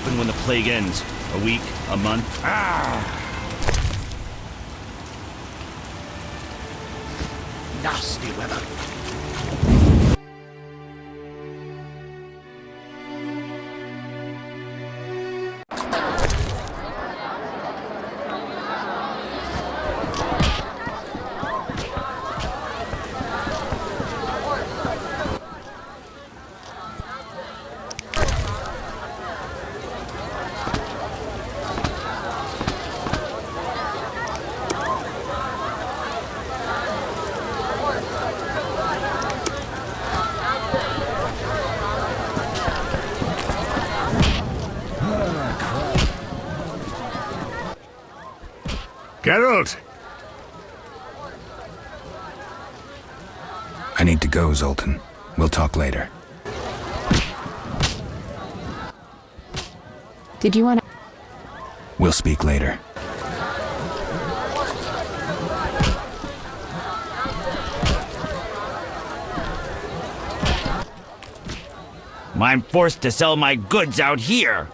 happen when the plague ends? A week? A month? Nasty weather. Geralt! I need to go, Zoltan. We'll talk later. Did you want to... We'll speak later. I'm forced to sell my goods out here.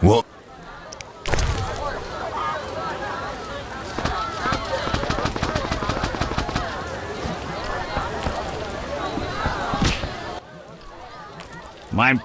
Well... My...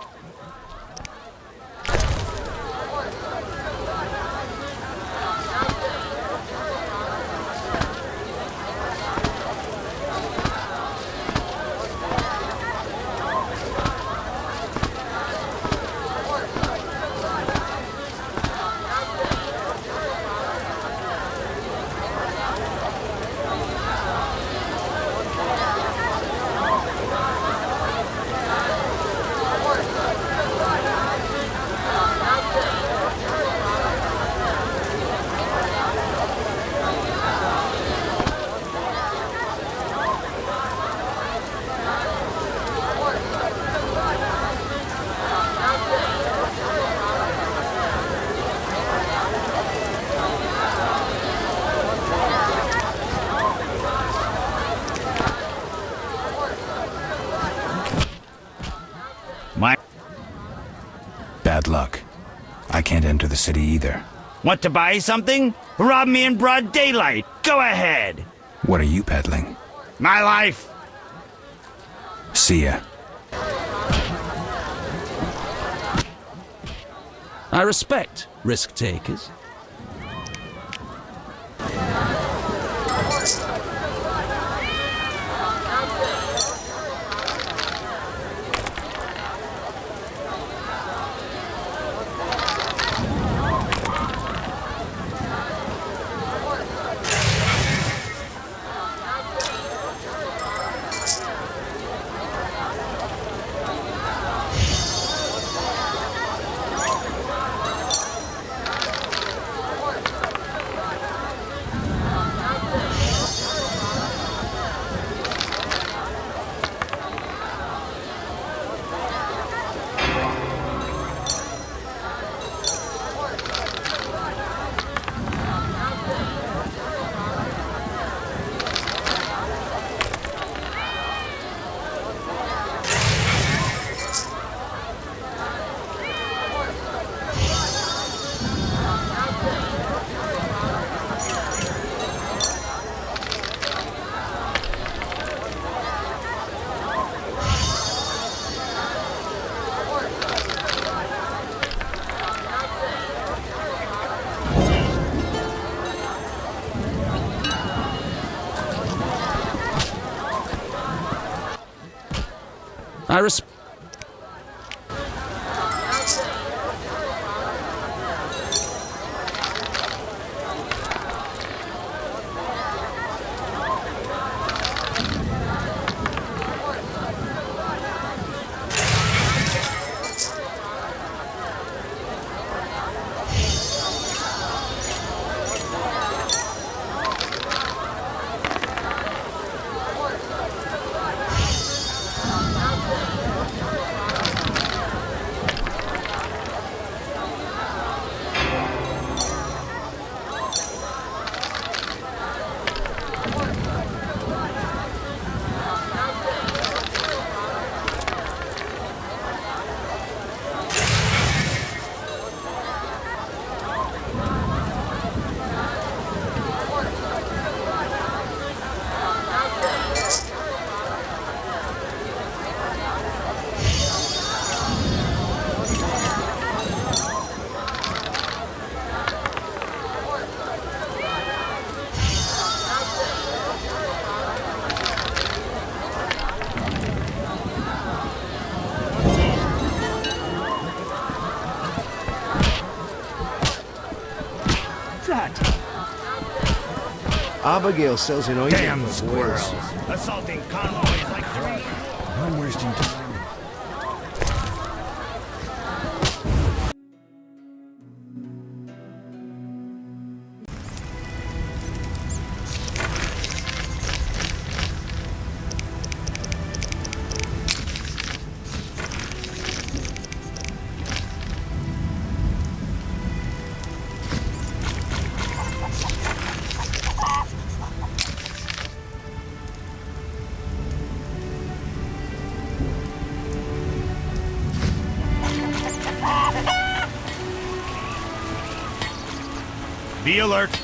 Bad luck. I can't enter the city either. Want to buy something? Rob me in broad daylight. Go ahead. What are you peddling? My life. See ya. I respect risk takers. I respect. Abigail sells an ointment Damn for boils. squirrels. Assaulting convoys like three. I'm wasting time. Be alert.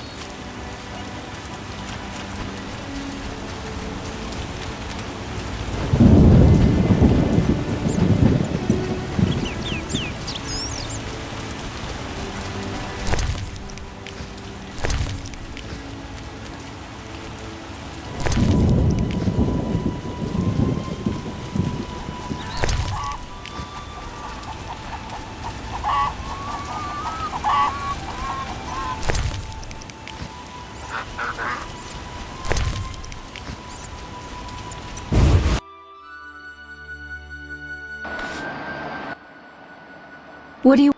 What do you...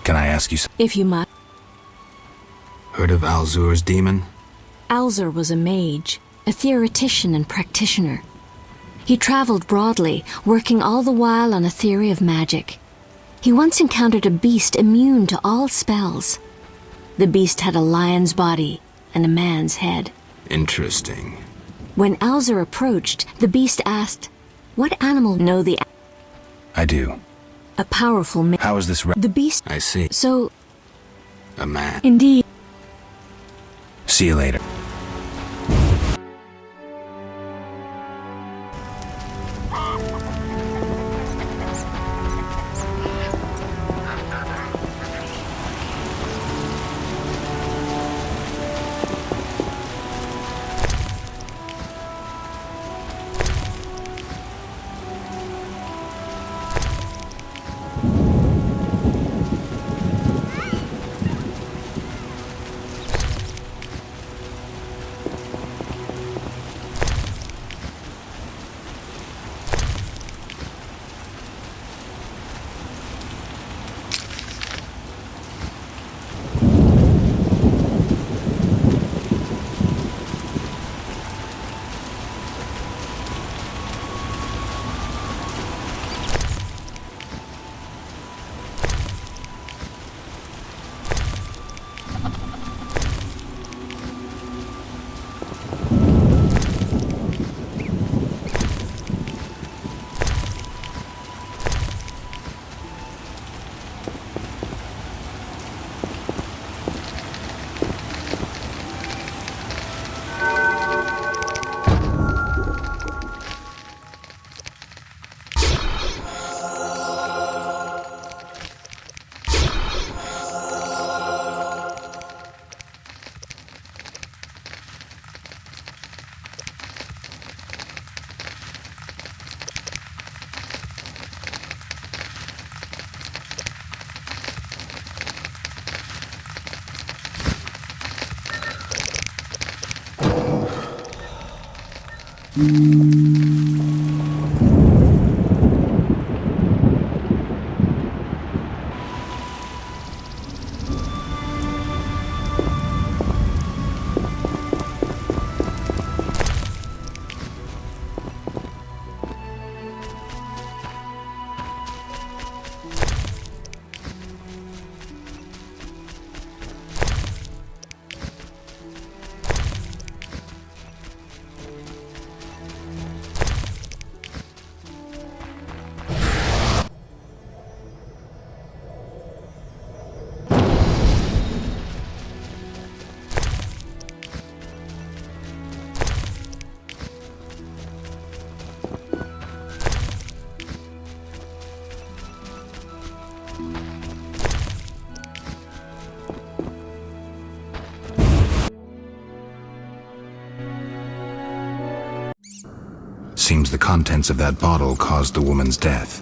Can I ask you something? If you must. Heard of Alzur's demon? Alzur was a mage, a theoretician and practitioner. He traveled broadly, working all the while on a theory of magic. He once encountered a beast immune to all spells. The beast had a lion's body and a man's head. Interesting. When Alzur approached, the beast asked, "What animal know the..." I do. A powerful mage. How is this The beast... I see. So, A man. indeed... See you later. Seems the contents of that bottle caused the woman's death.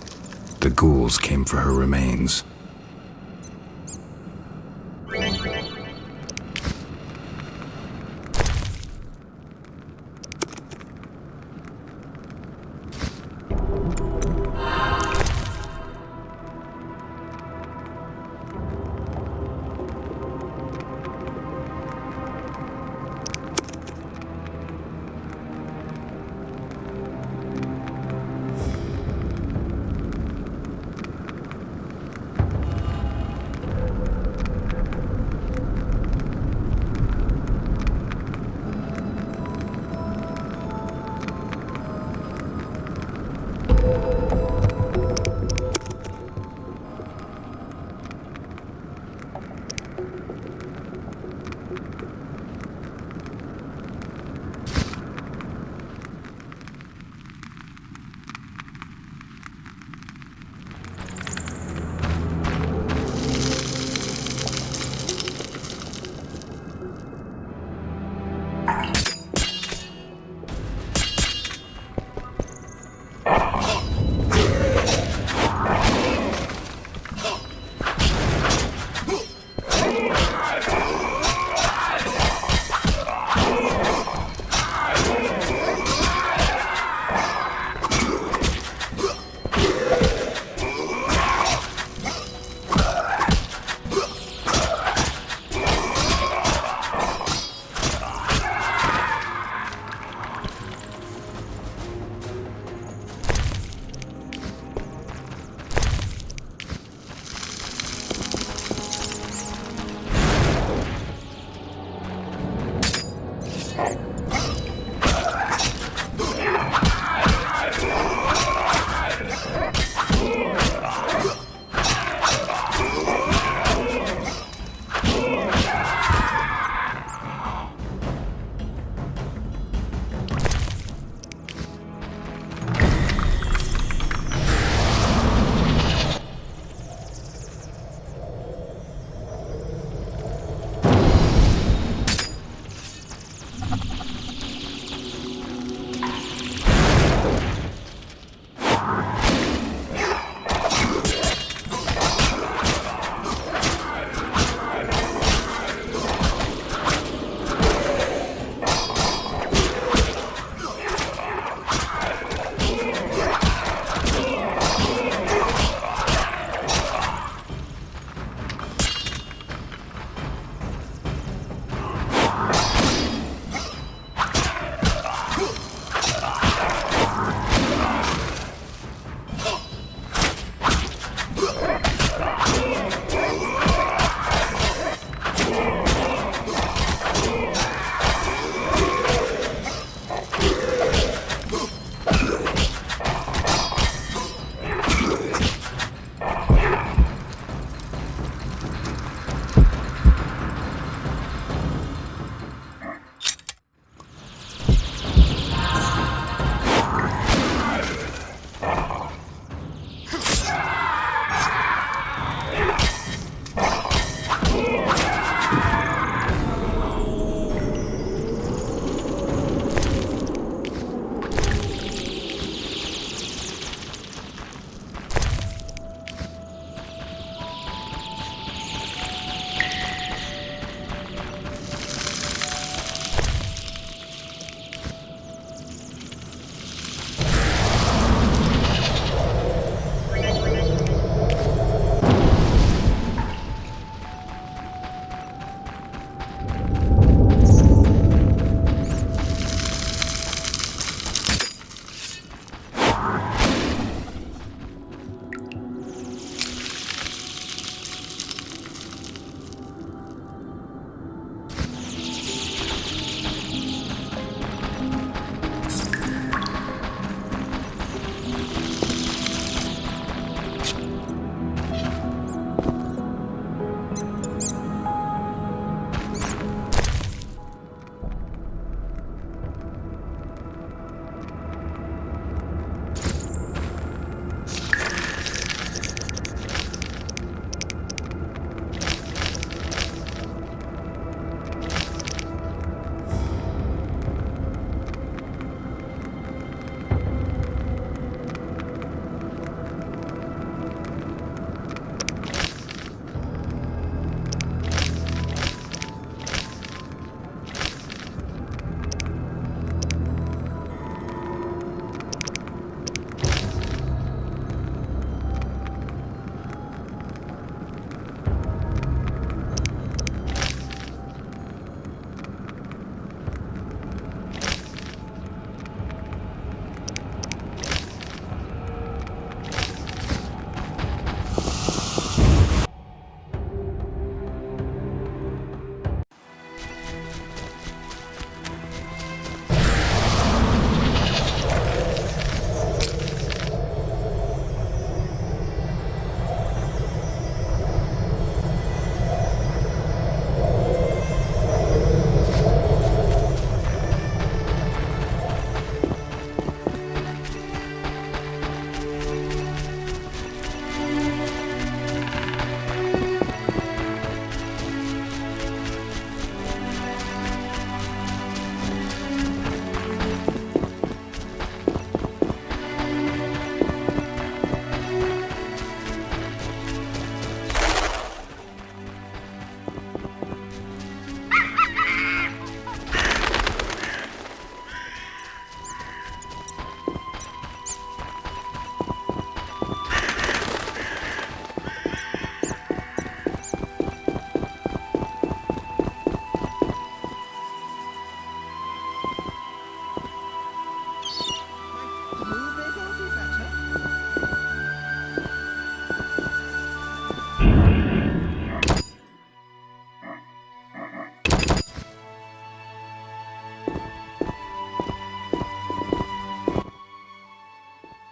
The ghouls came for her remains.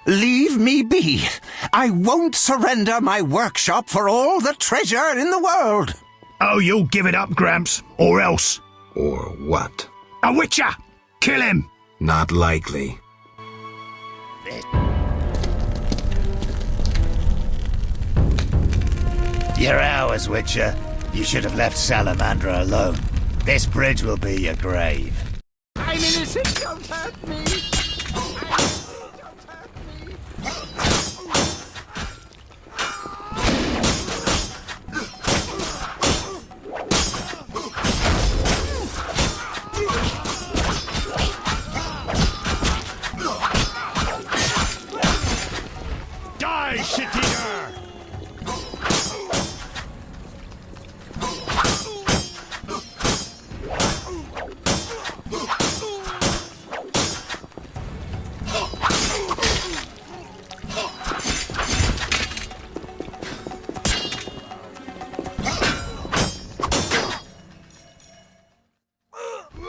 Leave me be. I won't surrender my workshop for all the treasure in the world. Oh, you'll give it up, Gramps, or else. Or what? A witcher! Kill him! Not likely. You're ours, Witcher. You should have left Salamandra alone. This bridge will be your grave. I'm innocent, don't hurt me. Die, shit-eater!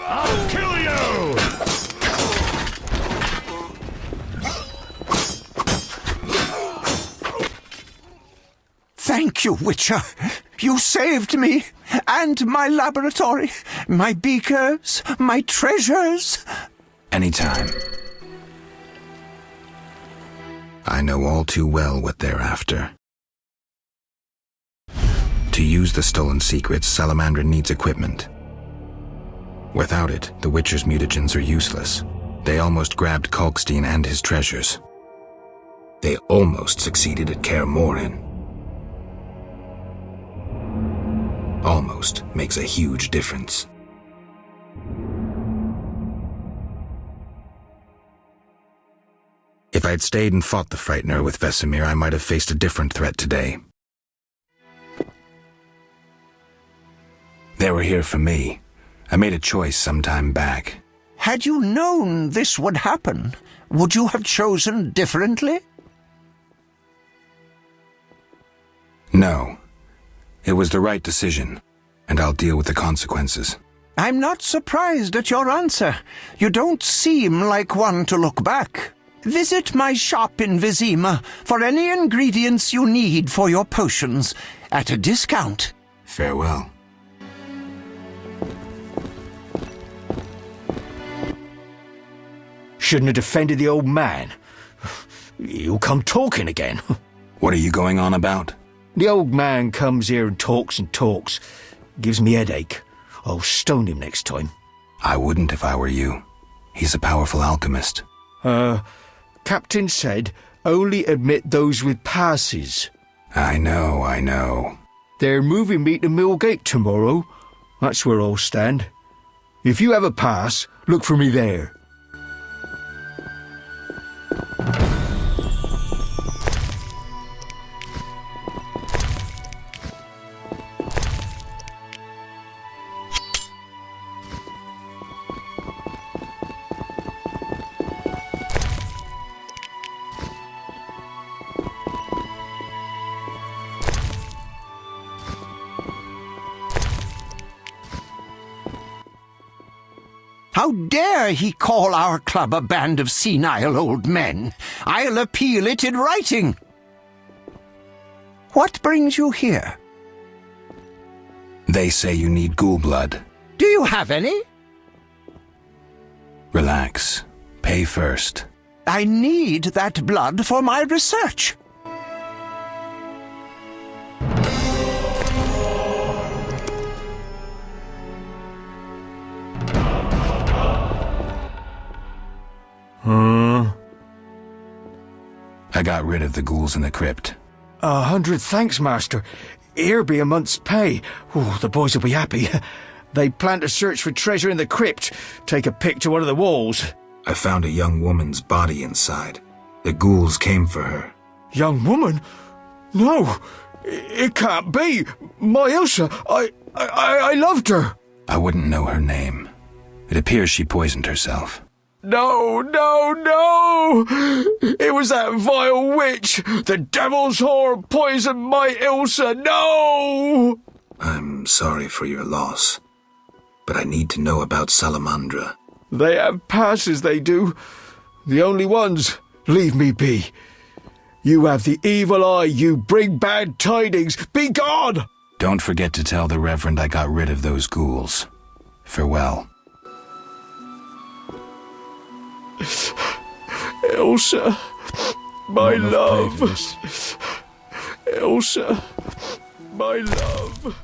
I'll kill you! Thank you, Witcher. You saved me, and my laboratory, my beakers, my treasures. Anytime. I know all too well what they're after. To use the stolen secrets, Salamandra needs equipment. Without it, the Witcher's mutagens are useless. They almost grabbed Kalkstein and his treasures. They almost succeeded at Kaer Morhen. Almost makes a huge difference. If I'd stayed and fought the Frightener with Vesemir, I might have faced a different threat today. They were here for me. I made a choice some time back. Had you known this would happen, would you have chosen differently? No. It was the right decision, and I'll deal with the consequences. I'm not surprised at your answer. You don't seem like one to look back. Visit my shop in Vizima for any ingredients you need for your potions, at a discount. Farewell. Shouldn't have defended the old man. He'll come talking again. What are you going on about? The old man comes here and talks. Gives me headache. I'll stone him next time. I wouldn't if I were you. He's a powerful alchemist. Captain said only admit those with passes. I know. They're moving me to Millgate tomorrow. That's where I'll stand. If you have a pass, look for me there. How dare he call our club a band of senile old men? I'll appeal it in writing. What brings you here? They say you need ghoul blood. Do you have any? Relax. Pay first. I need that blood for my research. I got rid of the ghouls in the crypt. 100 thanks, Master. Here be a month's pay. Oh, the boys will be happy. They plan to search for treasure in the crypt. Take a pic to one of the walls. I found a young woman's body inside. The ghouls came for her. Young woman? No, it can't be. My Ilsa, I loved her. I wouldn't know her name. It appears she poisoned herself. No, no, no! It was that vile witch! The devil's whore poisoned my Ilsa! No! I'm sorry for your loss, but I need to know about Salamandra. They have passes, they do. The only ones. Leave me be. You have the evil eye, you bring bad tidings. Be gone! Don't forget to tell the Reverend I got rid of those ghouls. Farewell. Ilsa, my None of love. Paganus. Ilsa, my love.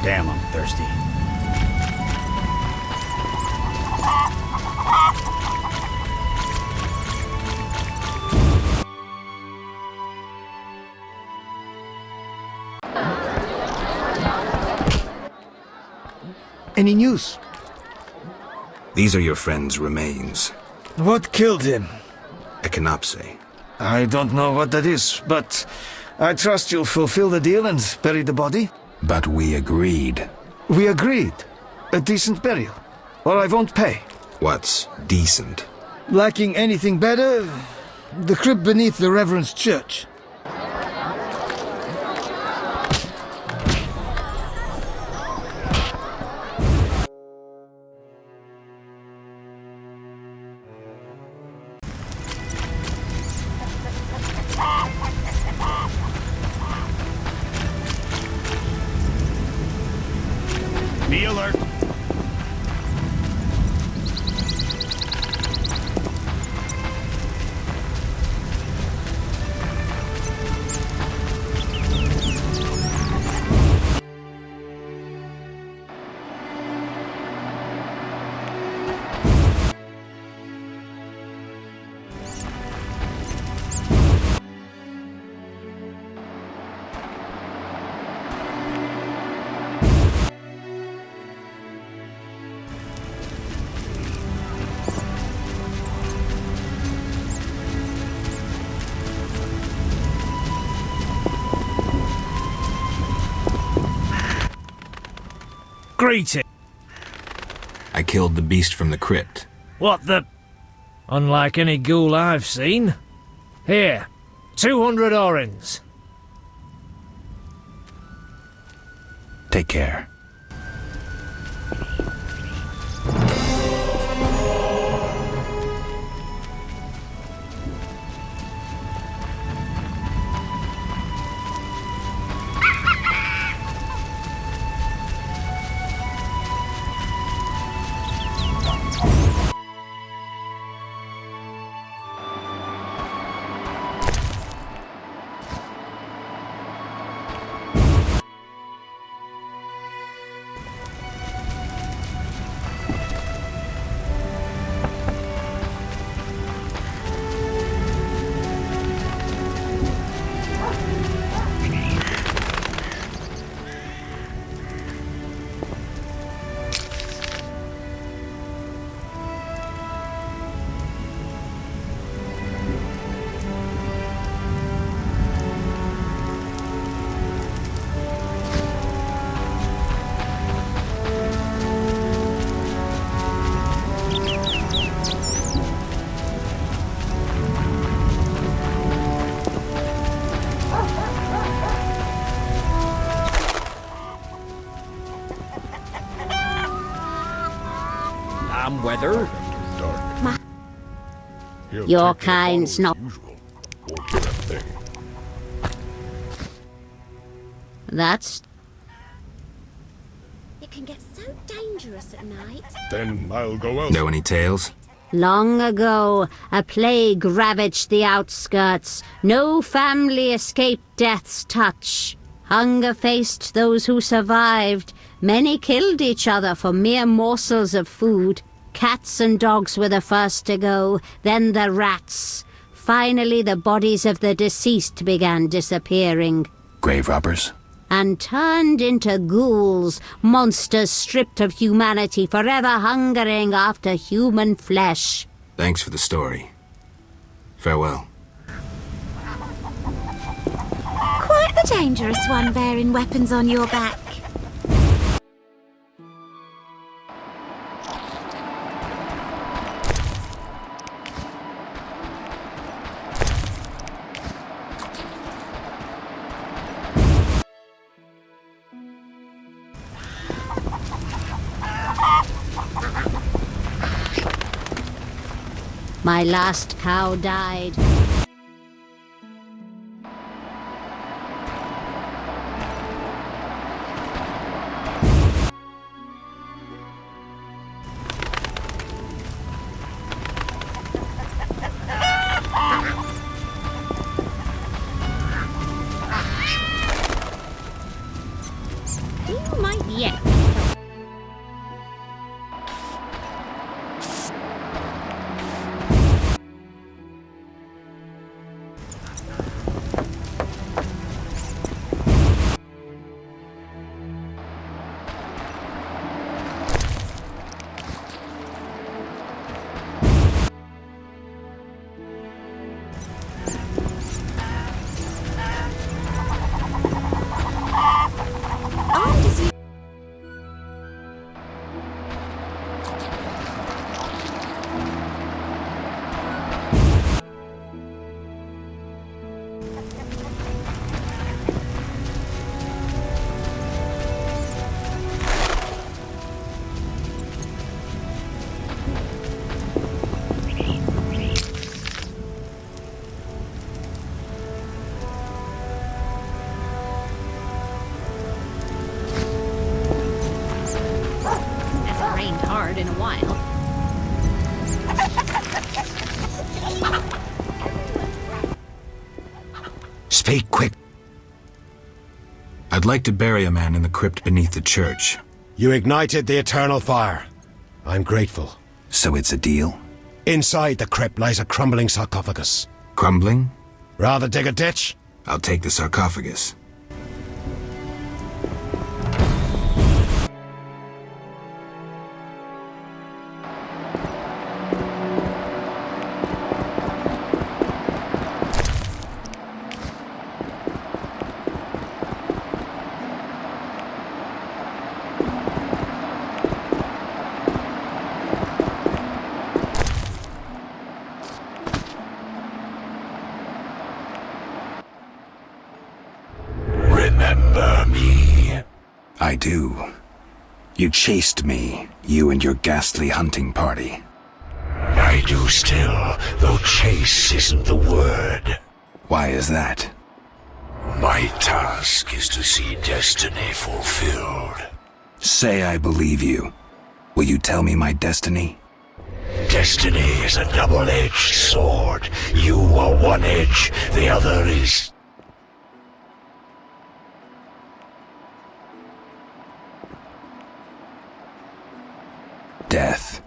Damn, I'm thirsty. Any news? These are your friend's remains. What killed him? Echinopse. I don't know what that is, but I trust you'll fulfill the deal and bury the body. But we agreed. We agreed. A decent burial. Or I won't pay. What's decent? Lacking anything better, the crypt beneath the Reverend's church. Be alert. Greeting. I killed the beast from the crypt. What the... Unlike any ghoul I've seen. Here, 200 orens. Take care. Weather? Your kind's not. That's. It can get so dangerous at night. Then I'll go out. Know any tales? Long ago, a plague ravaged the outskirts. No family escaped death's touch. Hunger faced those who survived. Many killed each other for mere morsels of food. Cats and dogs were the first to go, then the rats. Finally, the bodies of the deceased began disappearing. Grave robbers? And turned into ghouls, monsters stripped of humanity, forever hungering after human flesh. Thanks for the story. Farewell. Quite the dangerous one bearing weapons on your back. My last cow died. You might Speak quick. I'd like to bury a man in the crypt beneath the church. You ignited the eternal fire. I'm grateful. So it's a deal? Inside the crypt lies a crumbling sarcophagus. Crumbling? Rather dig a ditch? I'll take the sarcophagus. Remember me? I do. You chased me, you and your ghastly hunting party. I do still, though chase isn't the word. Why is that? My task is to see destiny fulfilled. Say I believe you. Will you tell me my destiny? Destiny is a double-edged sword. You are one edge, the other is... Death.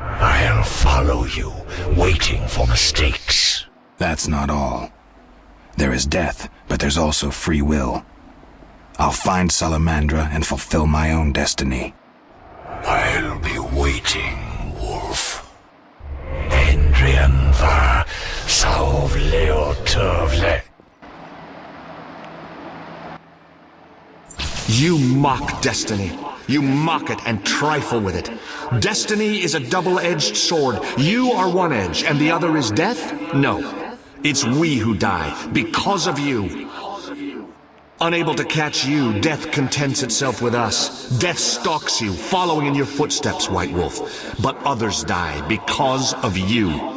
I'll follow you, waiting for mistakes. That's not all. There is death, but there's also free will. I'll find Salamandra and fulfill my own destiny. I'll be waiting, Wolf. Endrian var salv leotovle. You mock destiny. You mock it and trifle with it. Destiny is a double-edged sword. You are one edge, and the other is death? No. It's we who die, because of you. Unable to catch you, death contents itself with us. Death stalks you, following in your footsteps, White Wolf. But others die because of you.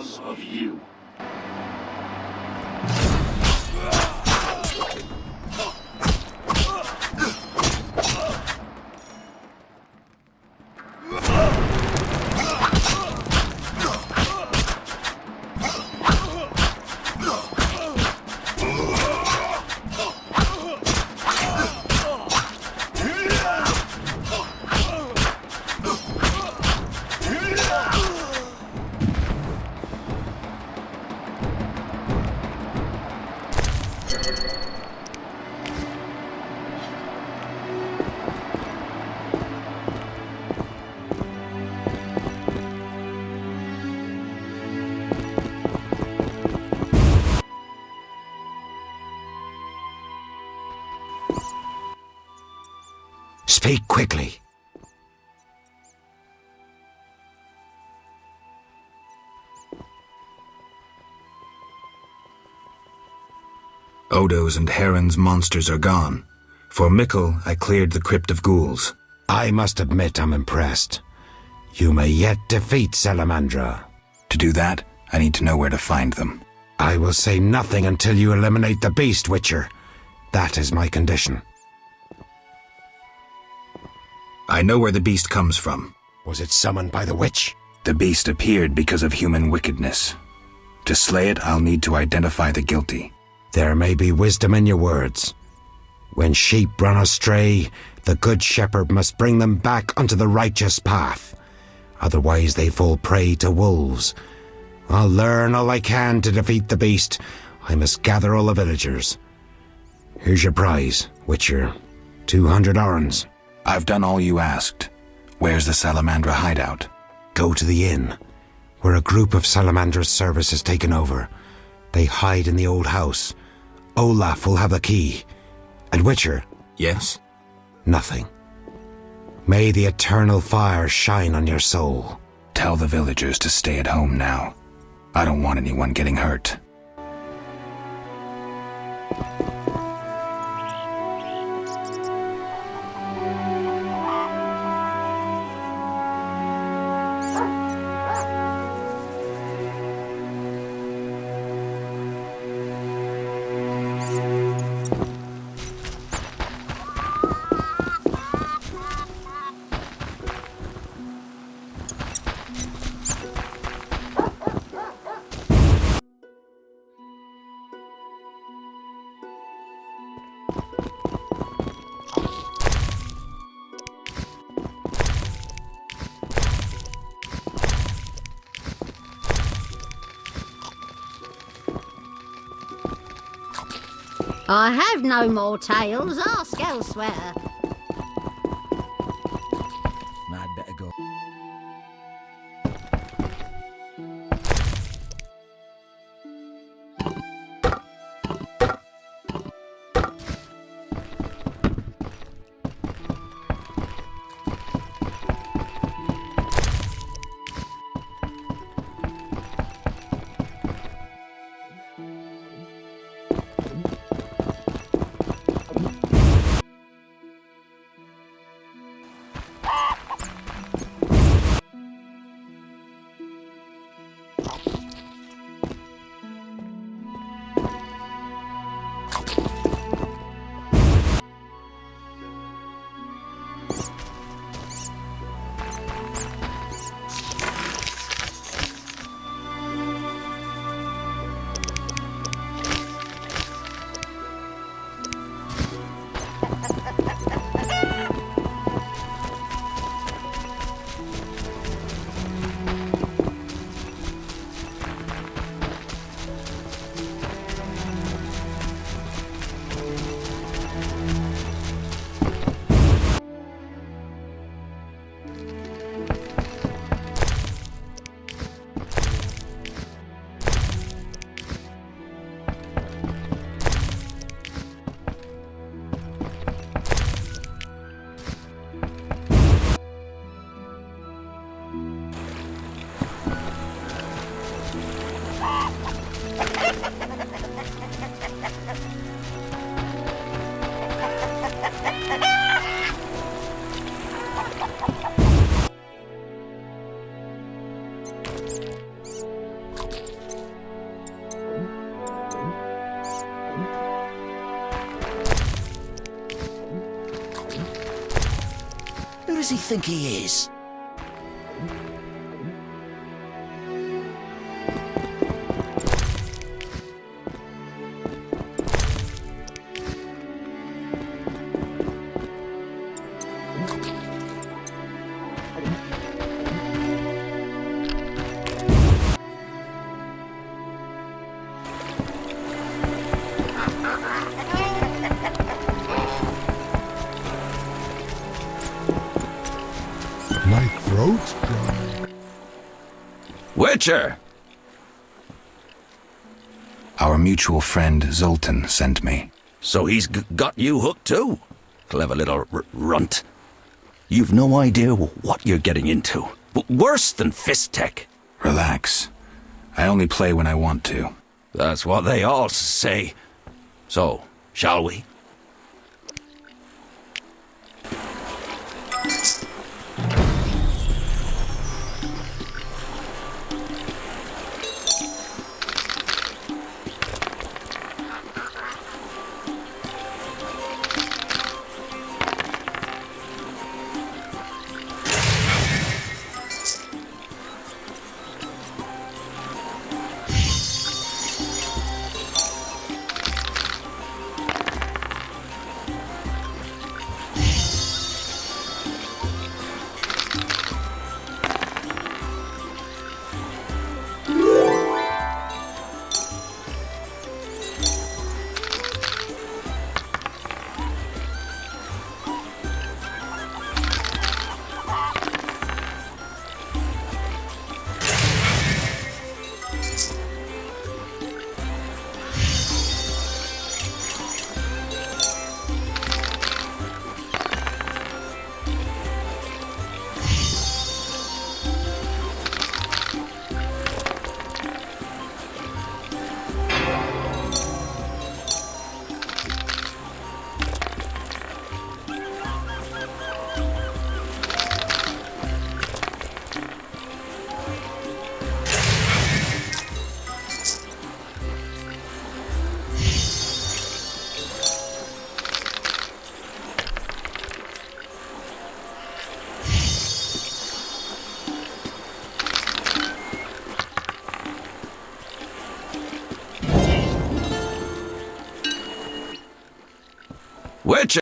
Speak quickly. Odo's and Heron's monsters are gone. For Mikkel, I cleared the Crypt of Ghouls. I must admit I'm impressed. You may yet defeat Salamandra. To do that, I need to know where to find them. I will say nothing until you eliminate the Beast Witcher. That is my condition. I know where the beast comes from. Was it summoned by the witch? The beast appeared because of human wickedness. To slay it, I'll need to identify the guilty. There may be wisdom in your words. When sheep run astray, the good shepherd must bring them back onto the righteous path. Otherwise they fall prey to wolves. I'll learn all I can to defeat the beast. I must gather all the villagers. Here's your prize, Witcher. 200 orens. I've done all you asked. Where's the Salamandra hideout? Go to the inn, where a group of Salamandra's service has taken over. They hide in the old house. Olaf will have the key. And Witcher? Yes? Nothing. May the eternal fire shine on your soul. Tell the villagers to stay at home now. I don't want anyone getting hurt. I have no more tales. Ask elsewhere. I'd better go. Who does he think he is? My throat's dry. Witcher! Our mutual friend Zoltan sent me. So he's got you hooked too? Clever little runt. You've no idea what you're getting into. Worse than fist tech. Relax. I only play when I want to. That's what they all say. So, shall we? Witcher!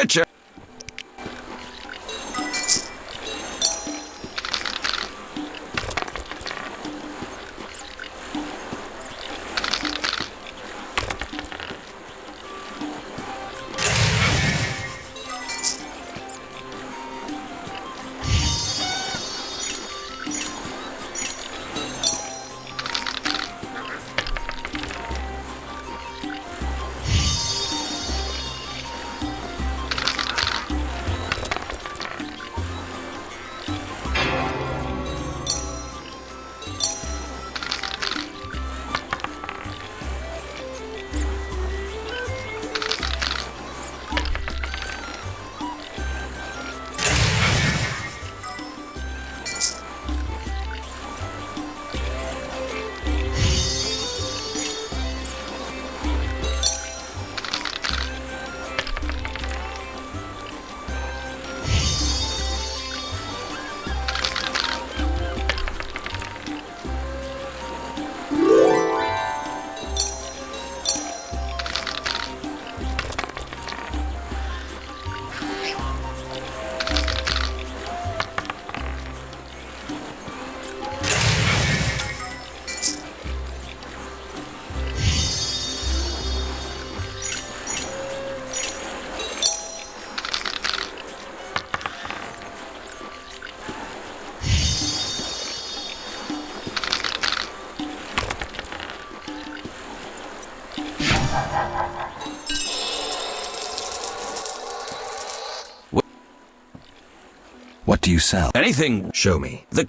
Witcher! What do you sell? Anything. Show me. The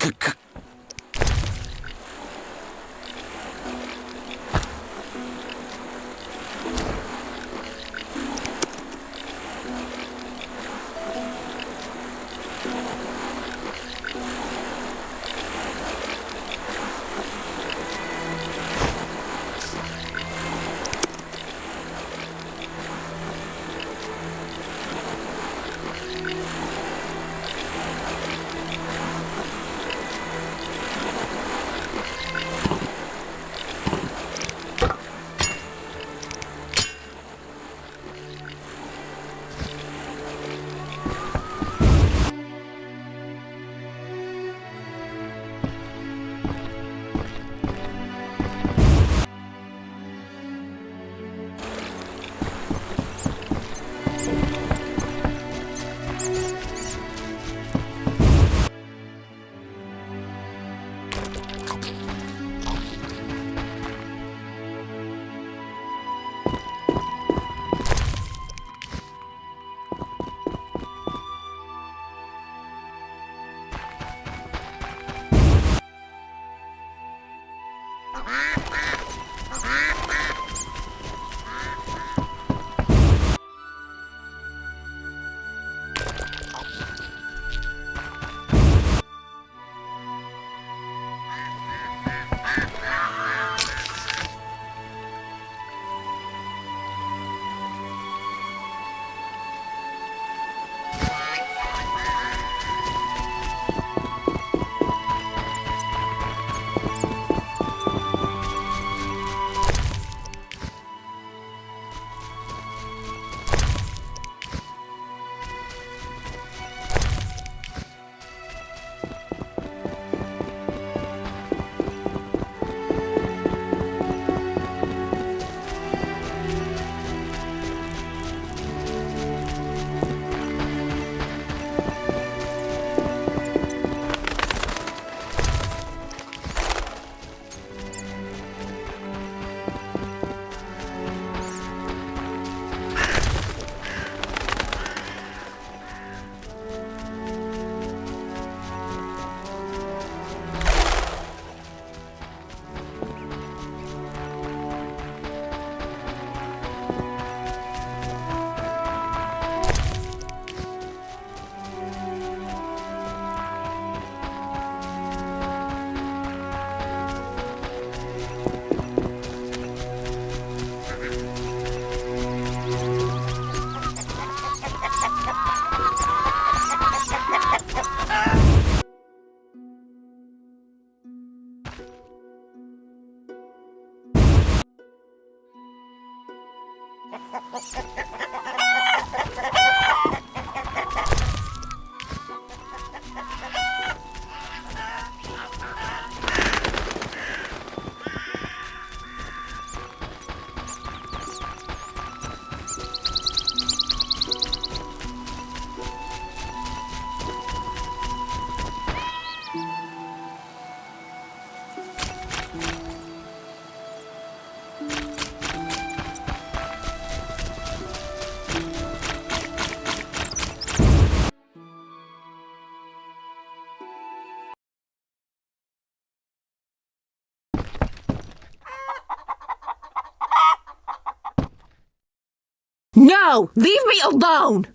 No! Leave me alone!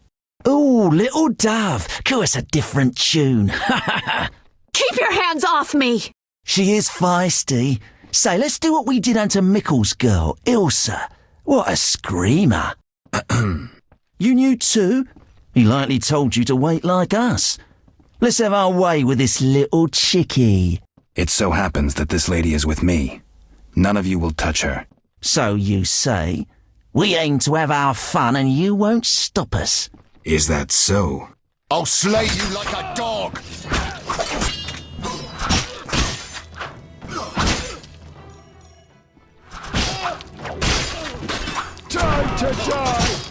Oh, little dove, cue us a different tune. Keep your hands off me! She is feisty. Say, let's do what we did unto Mickle's girl, Ilsa. What a screamer. You knew too? He likely told you to wait like us. Let's have our way with this little chickie. It so happens that this lady is with me. None of you will touch her. So you say? We aim to have our fun and you won't stop us. Is that so? I'll slay you like a dog! Time to die!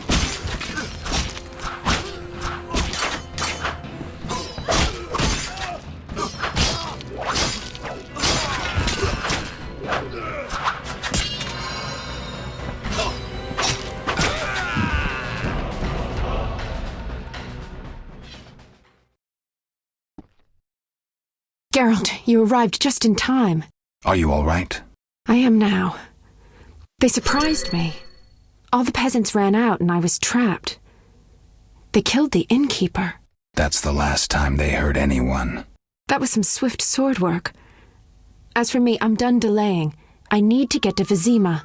Geralt, you arrived just in time. Are you all right? I am now. They surprised me. All the peasants ran out and I was trapped. They killed the innkeeper. That's the last time they hurt anyone. That was some swift sword work. As for me, I'm done delaying. I need to get to Vizima.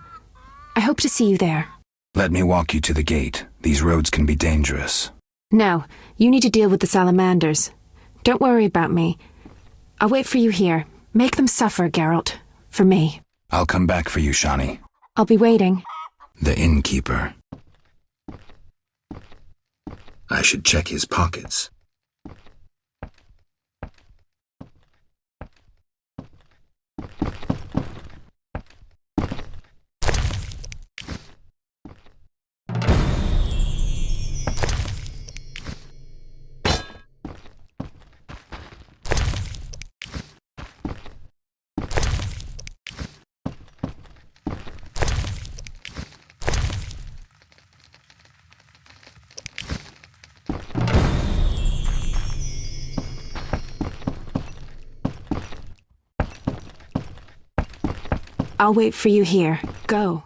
I hope to see you there. Let me walk you to the gate. These roads can be dangerous. No, you need to deal with the salamanders. Don't worry about me. I'll wait for you here. Make them suffer, Geralt. For me. I'll come back for you, Shani. I'll be waiting. The innkeeper. I should check his pockets. I'll wait for you here. Go.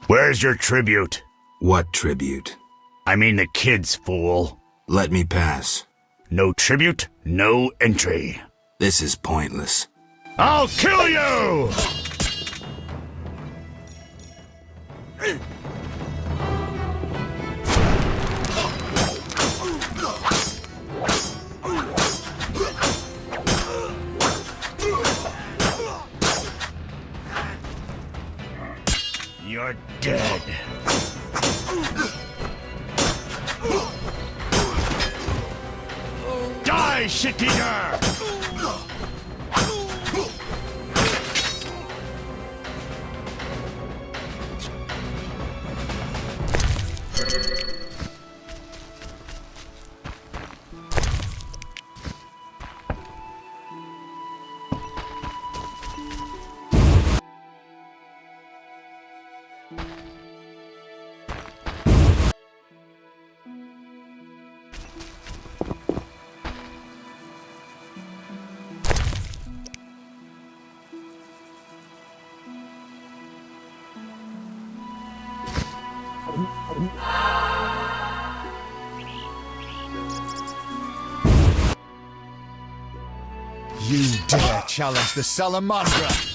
Where's your tribute? What tribute? I mean the kids, fool. Let me pass. No tribute, no entry. This is pointless. I'll kill you! You're dead. Die, shit-eater! You dare challenge the Salamandra?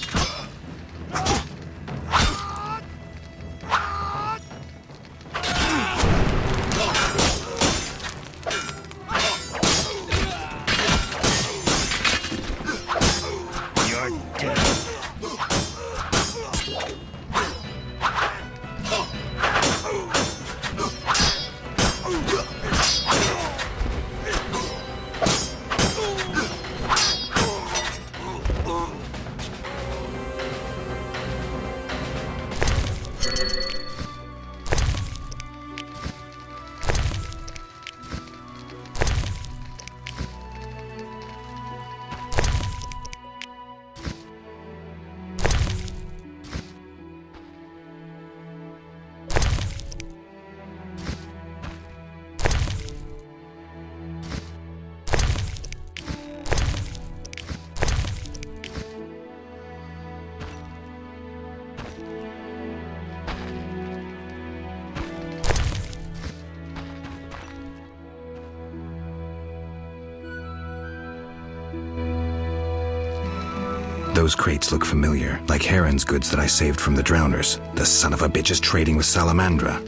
Those crates look familiar, like Heron's goods that I saved from the drowners. The son of a bitch is trading with Salamandra.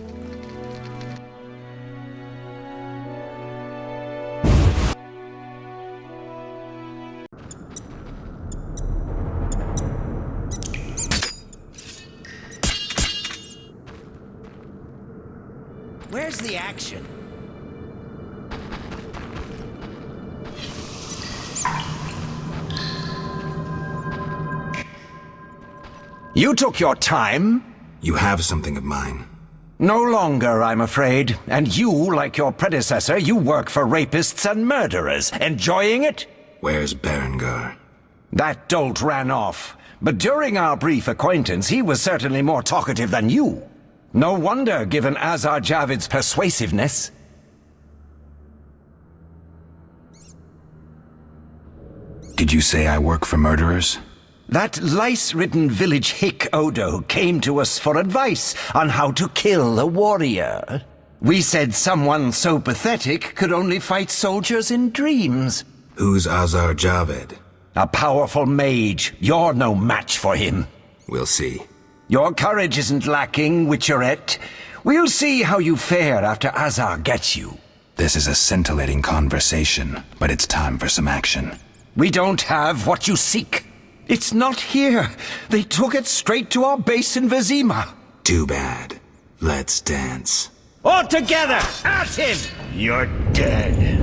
Where's the action? You took your time. You have something of mine. No longer, I'm afraid. And you, like your predecessor, you work for rapists and murderers. Enjoying it? Where's Berengar? That dolt ran off. But during our brief acquaintance, he was certainly more talkative than you. No wonder, given Azar Javid's persuasiveness. Did you say I work for murderers? That lice-ridden village hick Odo came to us for advice on how to kill a warrior. We said someone so pathetic could only fight soldiers in dreams. Who's Azar Javed? A powerful mage. You're no match for him. We'll see. Your courage isn't lacking, Witcherette. We'll see how you fare after Azar gets you. This is a scintillating conversation, but it's time for some action. We don't have what you seek. It's not here. They took it straight to our base in Vizima. Too bad. Let's dance. All together! At him! You're dead.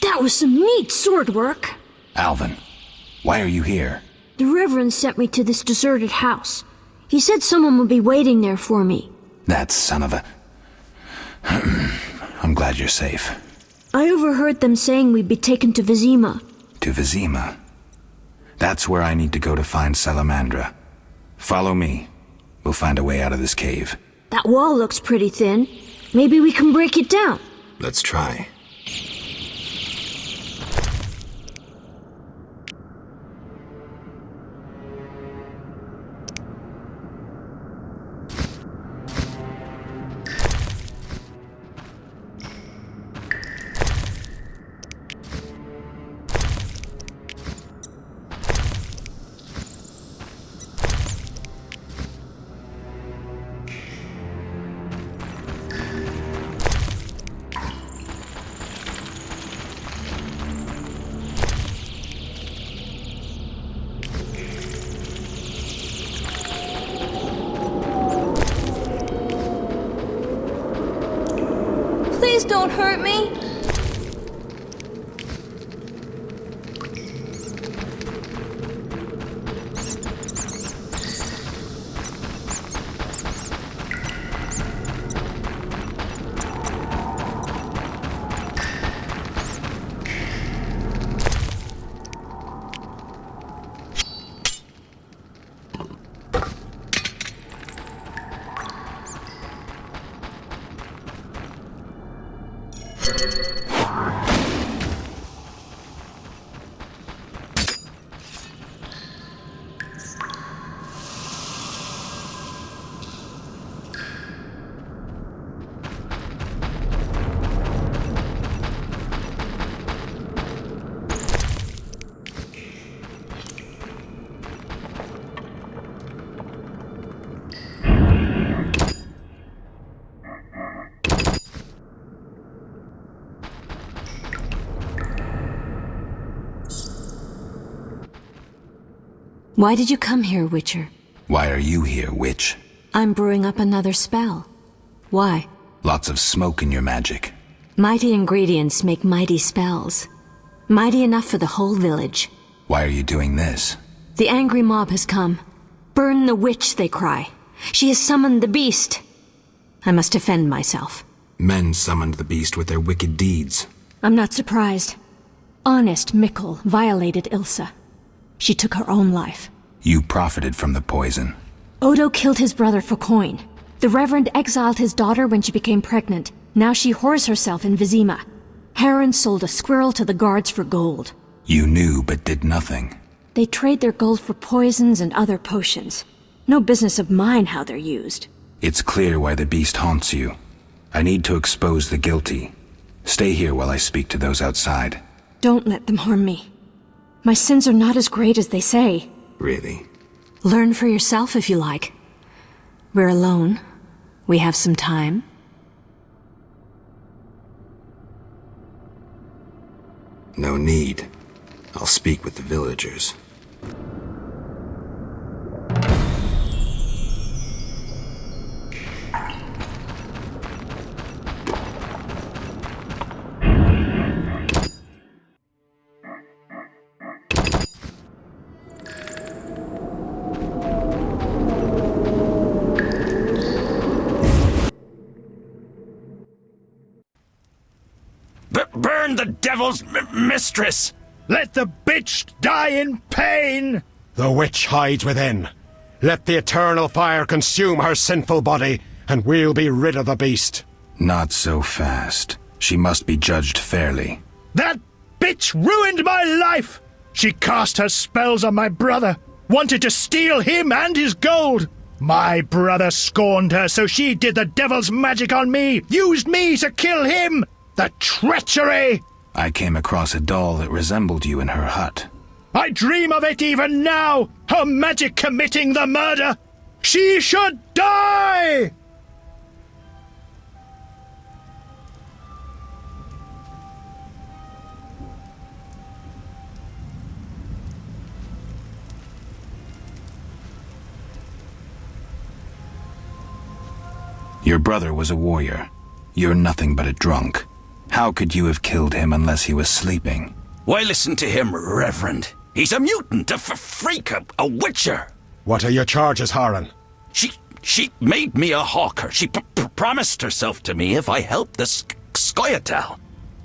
That was some neat sword work. Alvin, why are you here? The Reverend sent me to this deserted house. He said someone would be waiting there for me. That son of a... I'm glad you're safe. I overheard them saying we'd be taken to Vizima. To Vizima? That's where I need to go to find Salamandra. Follow me. We'll find a way out of this cave. That wall looks pretty thin. Maybe we can break it down. Let's try. Please don't hurt me. Why did you come here, Witcher? Why are you here, witch? I'm brewing up another spell. Why? Lots of smoke in your magic. Mighty ingredients make mighty spells. Mighty enough for the whole village. Why are you doing this? The angry mob has come. Burn the witch, they cry. She has summoned the beast. I must defend myself. Men summoned the beast with their wicked deeds. I'm not surprised. Honest Mikkel violated Ilsa. She took her own life. You profited from the poison. Odo killed his brother for coin. The Reverend exiled his daughter when she became pregnant. Now she whores herself in Vizima. Heron sold a squirrel to the guards for gold. You knew but did nothing. They trade their gold for poisons and other potions. No business of mine how they're used. It's clear why the beast haunts you. I need to expose the guilty. Stay here while I speak to those outside. Don't let them harm me. My sins are not as great as they say. Really? Learn for yourself if you like. We're alone. We have some time. No need. I'll speak with the villagers. Burn the devil's mistress! Let the bitch die in pain! The witch hides within. Let the eternal fire consume her sinful body, and we'll be rid of the beast. Not so fast. She must be judged fairly. That bitch ruined my life! She cast her spells on my brother, wanted to steal him and his gold. My brother scorned her, so she did the devil's magic on me, used me to kill him! The treachery! I came across a doll that resembled you in her hut. I dream of it even now! Her magic committing the murder! She should die! Your brother was a warrior. You're nothing but a drunk. How could you have killed him unless he was sleeping? Why listen to him, Reverend? He's a mutant, a freak, a witcher. What are your charges, Haran? She made me a hawker. She promised herself to me if I helped the Scoia'tael.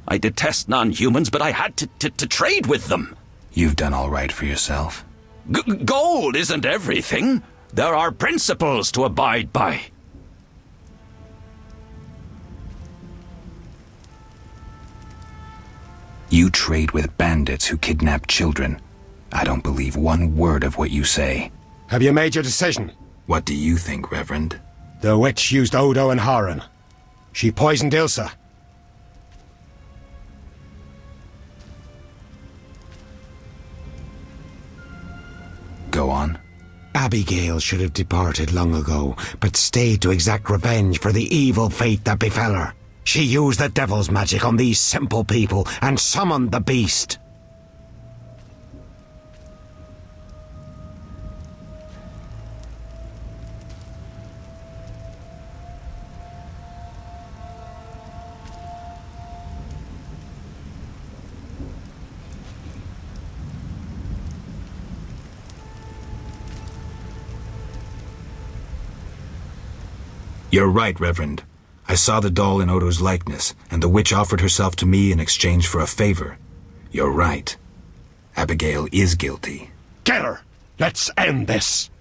I detest non-humans, but I had to trade with them. You've done all right for yourself. Gold isn't everything. There are principles to abide by. You trade with bandits who kidnap children. I don't believe one word of what you say. Have you made your decision? What do you think, Reverend? The witch used Odo and Horan. She poisoned Ilsa. Go on. Abigail should have departed long ago, but stayed to exact revenge for the evil fate that befell her. She used the devil's magic on these simple people and summoned the beast. You're right, Reverend. I saw the doll in Odo's likeness, and the witch offered herself to me in exchange for a favor. You're right. Abigail is guilty. Get her! Let's end this!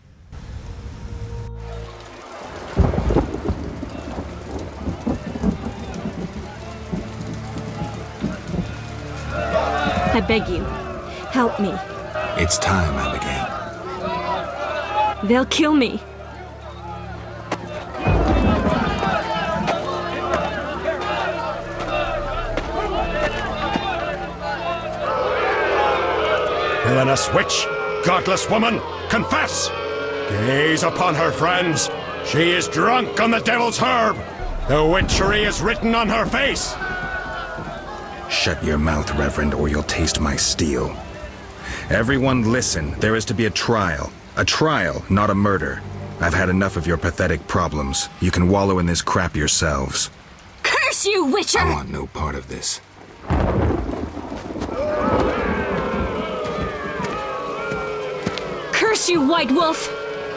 I beg you, help me. It's time, Abigail. They'll kill me. Villainous witch, godless woman, confess! Gaze upon her, friends. She is drunk on the devil's herb. The witchery is written on her face. Shut your mouth, Reverend, or you'll taste my steel. Everyone listen. There is to be a trial. A trial, not a murder. I've had enough of your pathetic problems. You can wallow in this crap yourselves. Curse you, Witcher! I want no part of this. Curse you, White Wolf!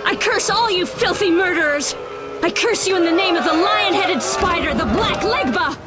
I curse all you filthy murderers! I curse you in the name of the lion-headed spider, the Black Legba!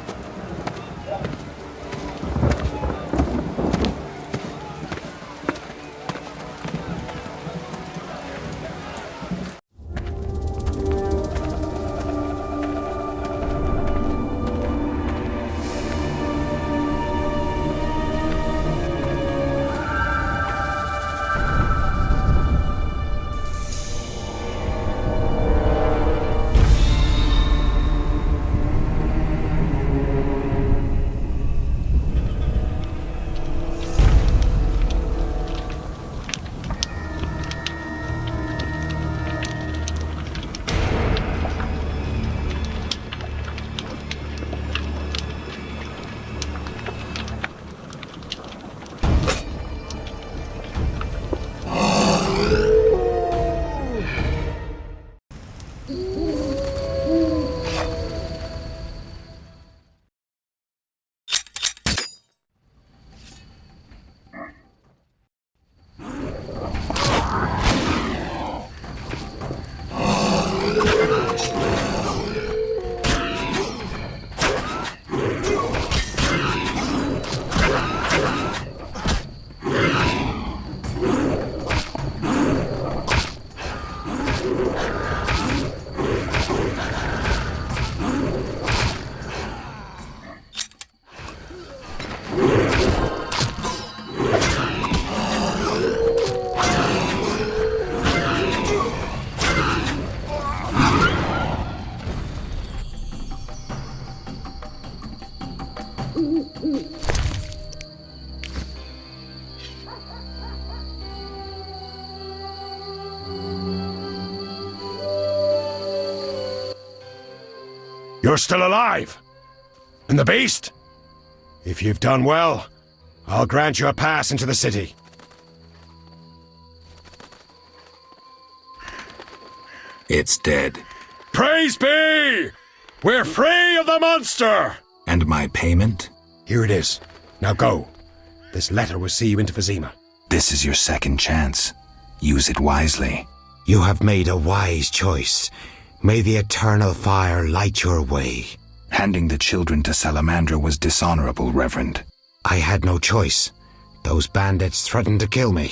You're still alive! And the beast? If you've done well, I'll grant you a pass into the city. It's dead. Praise be! We're free of the monster! And my payment? Here it is. Now go. This letter will see you into Vizima. This is your second chance. Use it wisely. You have made a wise choice. May the eternal fire light your way. Handing the children to Salamandra was dishonorable, Reverend. I had no choice. Those bandits threatened to kill me.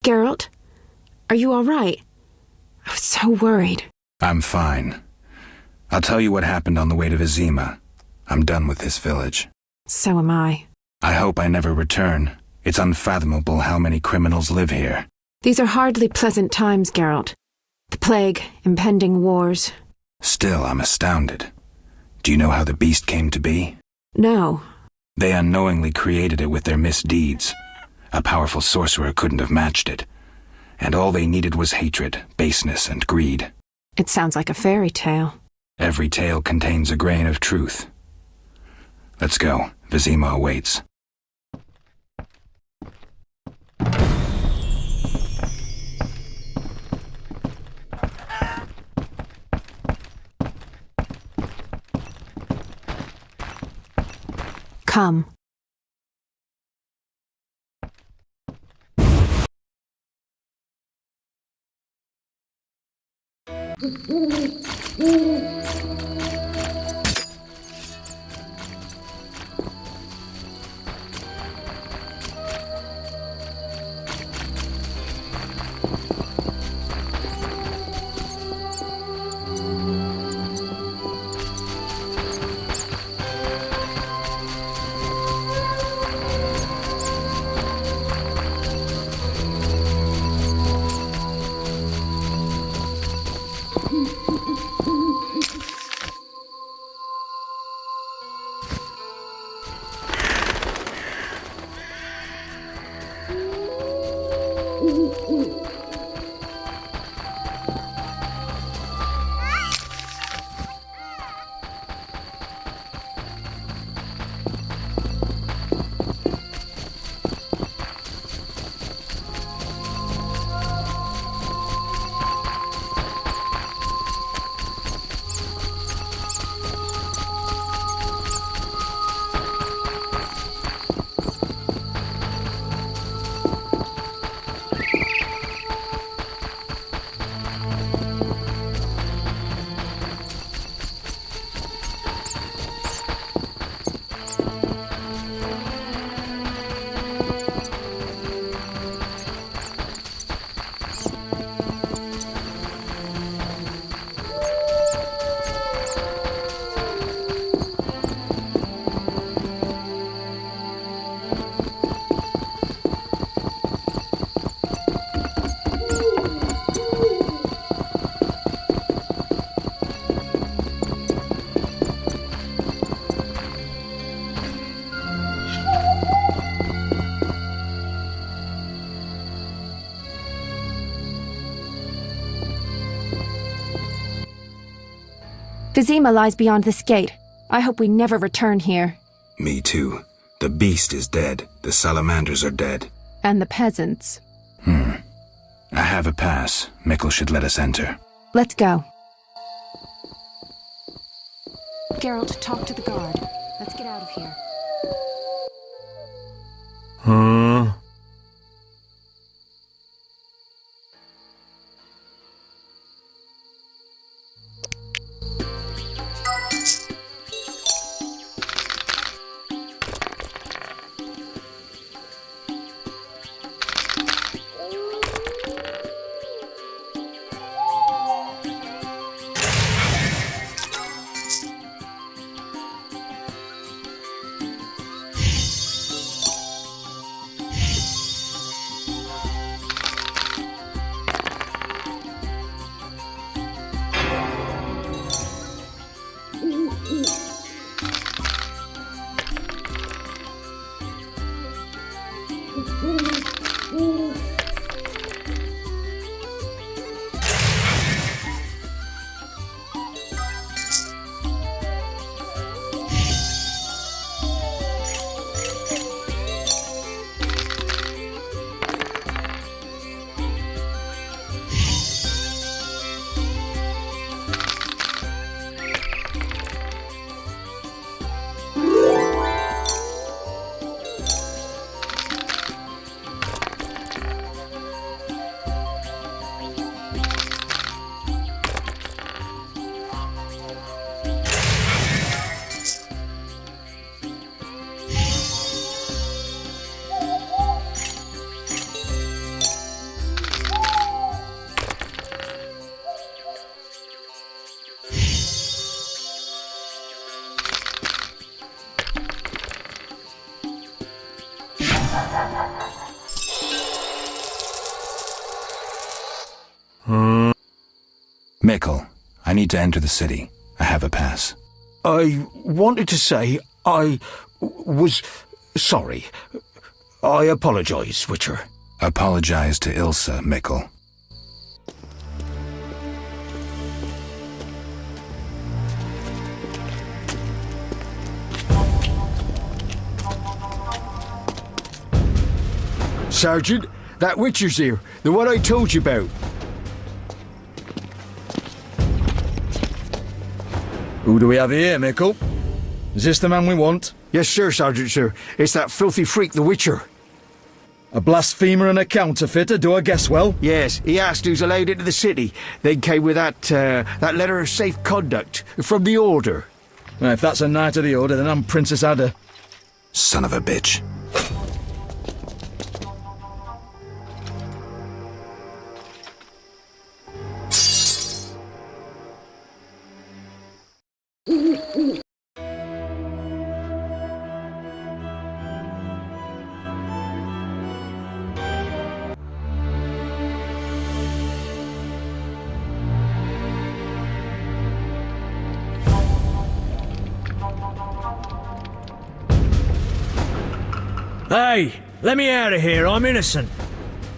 Geralt, are you all right? I was so worried. I'm fine. I'll tell you what happened on the way to Vizima. I'm done with this village. So am I. I hope I never return. It's unfathomable how many criminals live here. These are hardly pleasant times, Geralt. The plague, impending wars. Still, I'm astounded. Do you know how the beast came to be? No. They unknowingly created it with their misdeeds. A powerful sorcerer couldn't have matched it. And all they needed was hatred, baseness, and greed. It sounds like a fairy tale. Every tale contains a grain of truth. Let's go. Vizima awaits. Come. Vizima lies beyond this gate. I hope we never return here. Me too. The beast is dead. The salamanders are dead. And the peasants. I have a pass. Mikkel should let us enter. Let's go. Geralt, talk to the guard. Let's get out of here. Huh? Mikkel, I need to enter the city. I have a pass. I wanted to say I was sorry. I apologise, Witcher. Apologize to Ilsa, Mikkel. Sergeant, that Witcher's here. The one I told you about. Who do we have here, Mikkel? Is this the man we want? Yes, sir, Sergeant, sir. It's that filthy freak, the Witcher. A blasphemer and a counterfeiter, do I guess well? Yes, he asked who's allowed into the city. They came with that letter of safe conduct from the Order. Well, if that's a knight of the Order, then I'm Princess Ada. Son of a bitch. Hey, let me out of here, I'm innocent.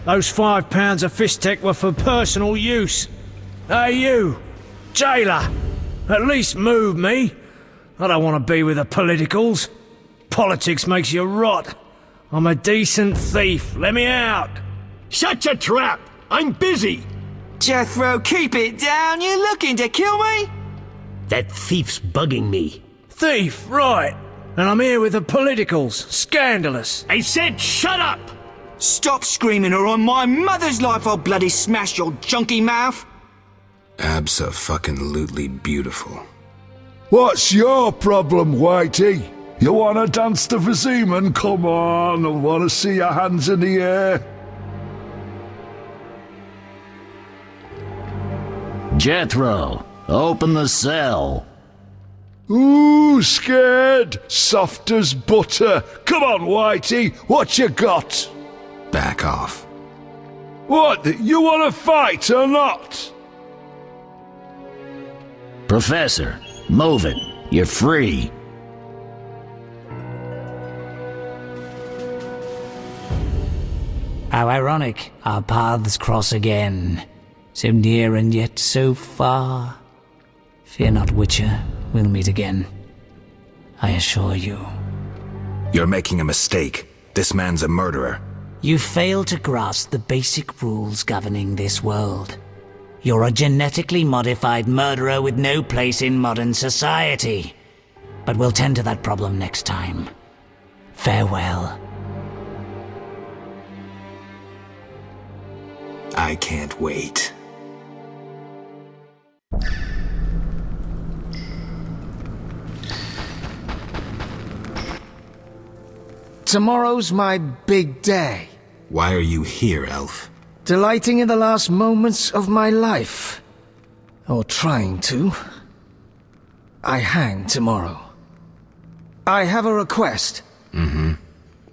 Those £5 of Fistech were for personal use. Hey you, jailer, at least move me. I don't want to be with the politicals. Politics makes you rot. I'm a decent thief, let me out. Shut your trap, I'm busy. Jethro, keep it down, you looking to kill me? That thief's bugging me. Thief, right. And I'm here with the politicals. Scandalous. I said shut up! Stop screaming or on my mother's life I'll bloody smash your junky mouth! Abso-fucking-lutely beautiful. What's your problem, Whitey? You wanna dance to Viziman? Come on, I wanna see your hands in the air. Jethro, open the cell. Ooh, scared? Soft as butter. Come on, Whitey, what you got? Back off. What, you wanna fight or not? Professor, move it. You're free. How ironic, our paths cross again. So near and yet so far. Fear not, Witcher, we'll meet again. I assure you. You're making a mistake. This man's a murderer. You fail to grasp the basic rules governing this world. You're a genetically modified murderer with no place in modern society. But we'll tend to that problem next time. Farewell. I can't wait. Tomorrow's my big day. Why are you here, Elf? Delighting in the last moments of my life. Or trying to. I hang tomorrow. I have a request. Mm-hmm.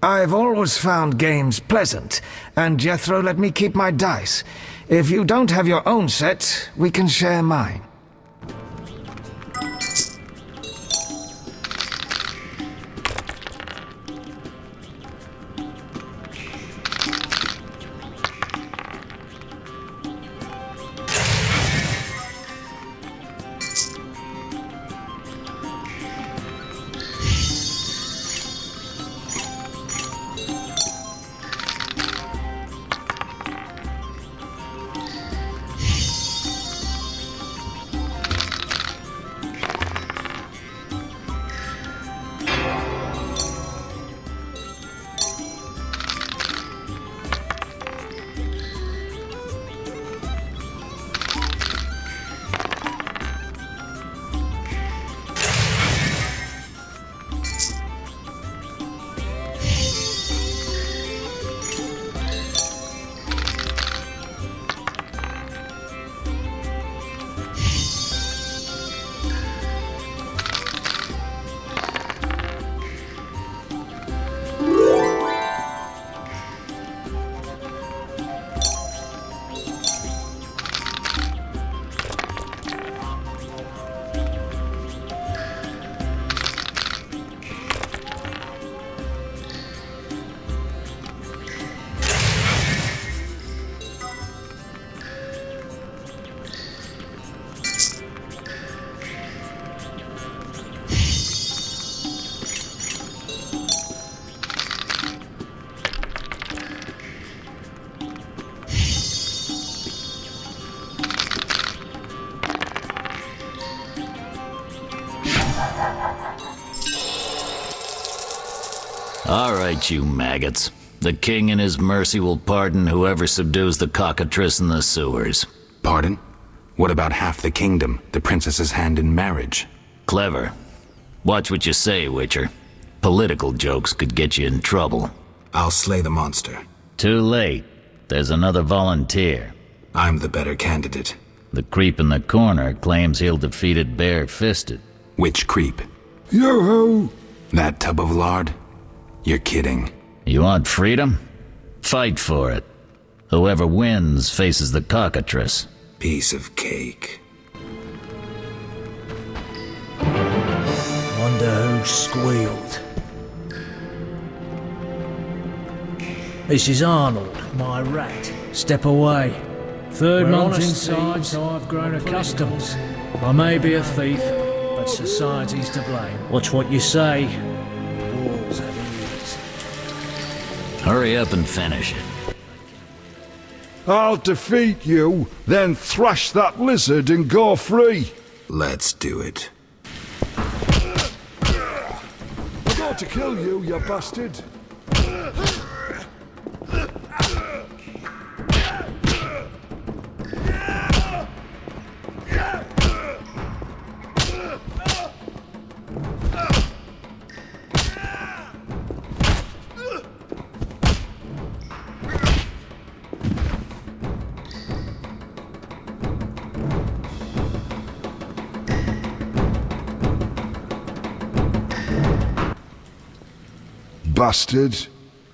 I've always found games pleasant, and Jethro let me keep my dice. If you don't have your own set, we can share mine. right, you maggots. The king in his mercy will pardon whoever subdues the cockatrice in the sewers. Pardon? What about half the kingdom, the princess's hand in marriage? Clever. Watch what you say, Witcher. Political jokes could get you in trouble. I'll slay the monster. Too late. There's another volunteer. I'm the better candidate. The creep in the corner claims he'll defeat it bare-fisted. Which creep? Yo-ho! That tub of lard? You're kidding. You want freedom? Fight for it. Whoever wins faces the cockatrice. Piece of cake. Wonder who squealed. This is Arnold, my rat. Step away. Third month inside, so I've grown accustomed. I may be a thief, but society's to blame. Watch what you say. Balls have ears. Hurry up and finish it. I'll defeat you, then thrash that lizard and go free. Let's do it. I'm going to kill you, you bastard. Bastard.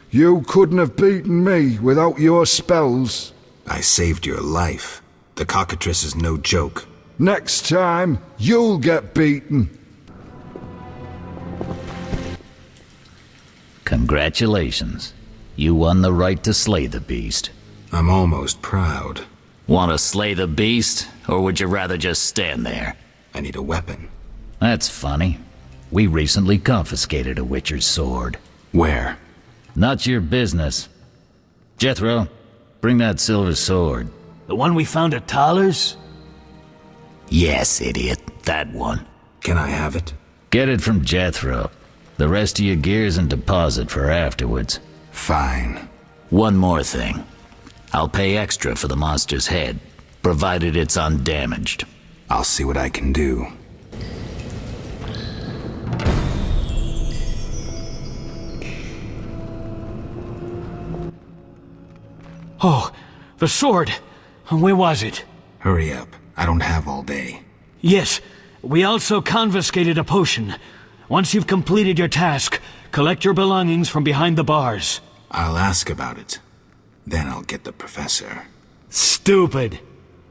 You couldn't have beaten me without your spells. I saved your life. The cockatrice is no joke. Next time, you'll get beaten. Congratulations. You won the right to slay the beast. I'm almost proud. Want to slay the beast, or would you rather just stand there? I need a weapon. That's funny. We recently confiscated a Witcher's sword. Where? Not your business. Jethro, bring that silver sword. The one we found at Thaler's? Yes, idiot. That one. Can I have it? Get it from Jethro. The rest of your gear's in deposit for afterwards. Fine. One more thing. I'll pay extra for the monster's head, provided it's undamaged. I'll see what I can do. Oh, the sword. Where was it? Hurry up. I don't have all day. Yes, we also confiscated a potion. Once you've completed your task, collect your belongings from behind the bars. I'll ask about it. Then I'll get the professor. Stupid.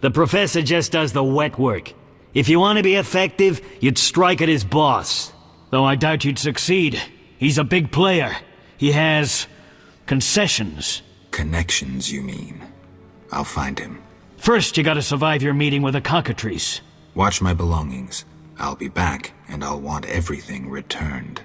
The professor just does the wet work. If you want to be effective, you'd strike at his boss. Though I doubt you'd succeed. He's a big player. He has concessions. Connections, you mean? I'll find him. First, you gotta survive your meeting with the cockatrice. Watch my belongings. I'll be back, and I'll want everything returned.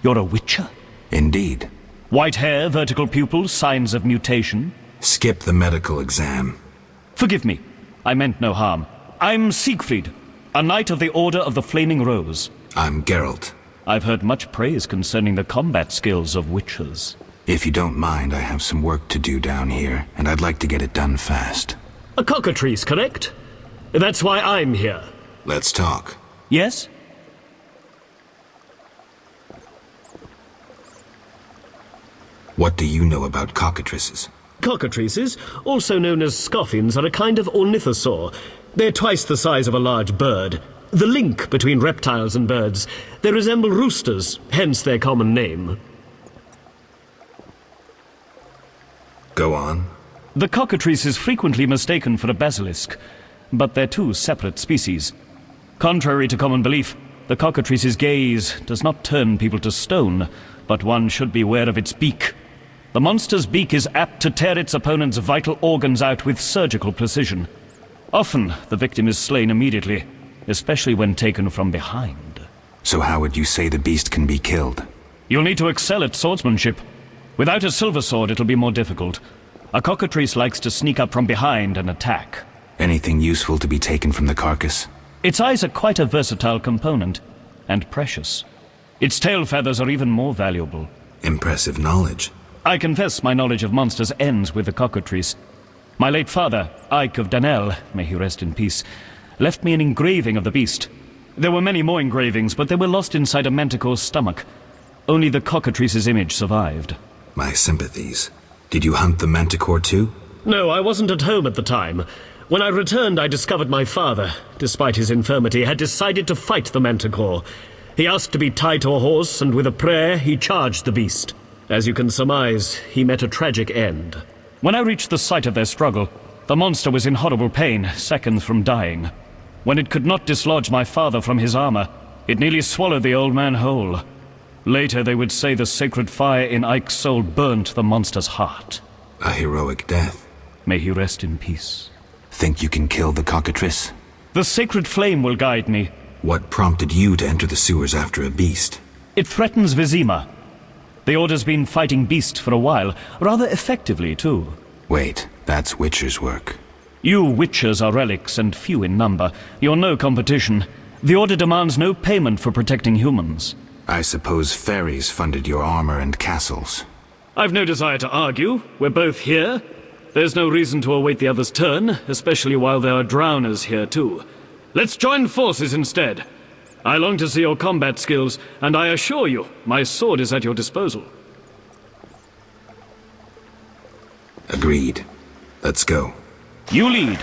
You're a witcher? Indeed. White hair, vertical pupils, signs of mutation? Skip the medical exam. Forgive me. I meant no harm. I'm Siegfried, a knight of the Order of the Flaming Rose. I'm Geralt. I've heard much praise concerning the combat skills of witchers. If you don't mind, I have some work to do down here, and I'd like to get it done fast. A cockatrice, correct? That's why I'm here. Let's talk. Yes? What do you know about cockatrices? Cockatrices, also known as scoffins, are a kind of ornithosaur. They're twice the size of a large bird. The link between reptiles and birds. They resemble roosters, hence their common name. Go on. The cockatrice is frequently mistaken for a basilisk, but they're two separate species. Contrary to common belief, the cockatrice's gaze does not turn people to stone, but one should beware of its beak. The monster's beak is apt to tear its opponent's vital organs out with surgical precision. Often, the victim is slain immediately, especially when taken from behind. So how would you say the beast can be killed? You'll need to excel at swordsmanship. Without a silver sword, it'll be more difficult. A cockatrice likes to sneak up from behind and attack. Anything useful to be taken from the carcass? Its eyes are quite a versatile component, and precious. Its tail feathers are even more valuable. Impressive knowledge. I confess my knowledge of monsters ends with the cockatrice. My late father, Ike of Danel, may he rest in peace, left me an engraving of the beast. There were many more engravings, but they were lost inside a manticore's stomach. Only the cockatrice's image survived. My sympathies. Did you hunt the manticore too? No, I wasn't at home at the time. When I returned, I discovered my father, despite his infirmity, had decided to fight the manticore. He asked to be tied to a horse, and with a prayer, he charged the beast. As you can surmise, he met a tragic end. When I reached the site of their struggle, the monster was in horrible pain, seconds from dying. When it could not dislodge my father from his armor, it nearly swallowed the old man whole. Later, they would say the sacred fire in Ike's soul burnt the monster's heart. A heroic death. May he rest in peace. Think you can kill the cockatrice? The sacred flame will guide me. What prompted you to enter the sewers after a beast? It threatens Vizima. The Order's been fighting beasts for a while, rather effectively, too. Wait, that's Witcher's work. You Witchers are relics and few in number. You're no competition. The Order demands no payment for protecting humans. I suppose fairies funded your armor and castles. I've no desire to argue. We're both here. There's no reason to await the other's turn, especially while there are drowners here too. Let's join forces instead. I long to see your combat skills, and I assure you, my sword is at your disposal. Agreed. Let's go. You lead.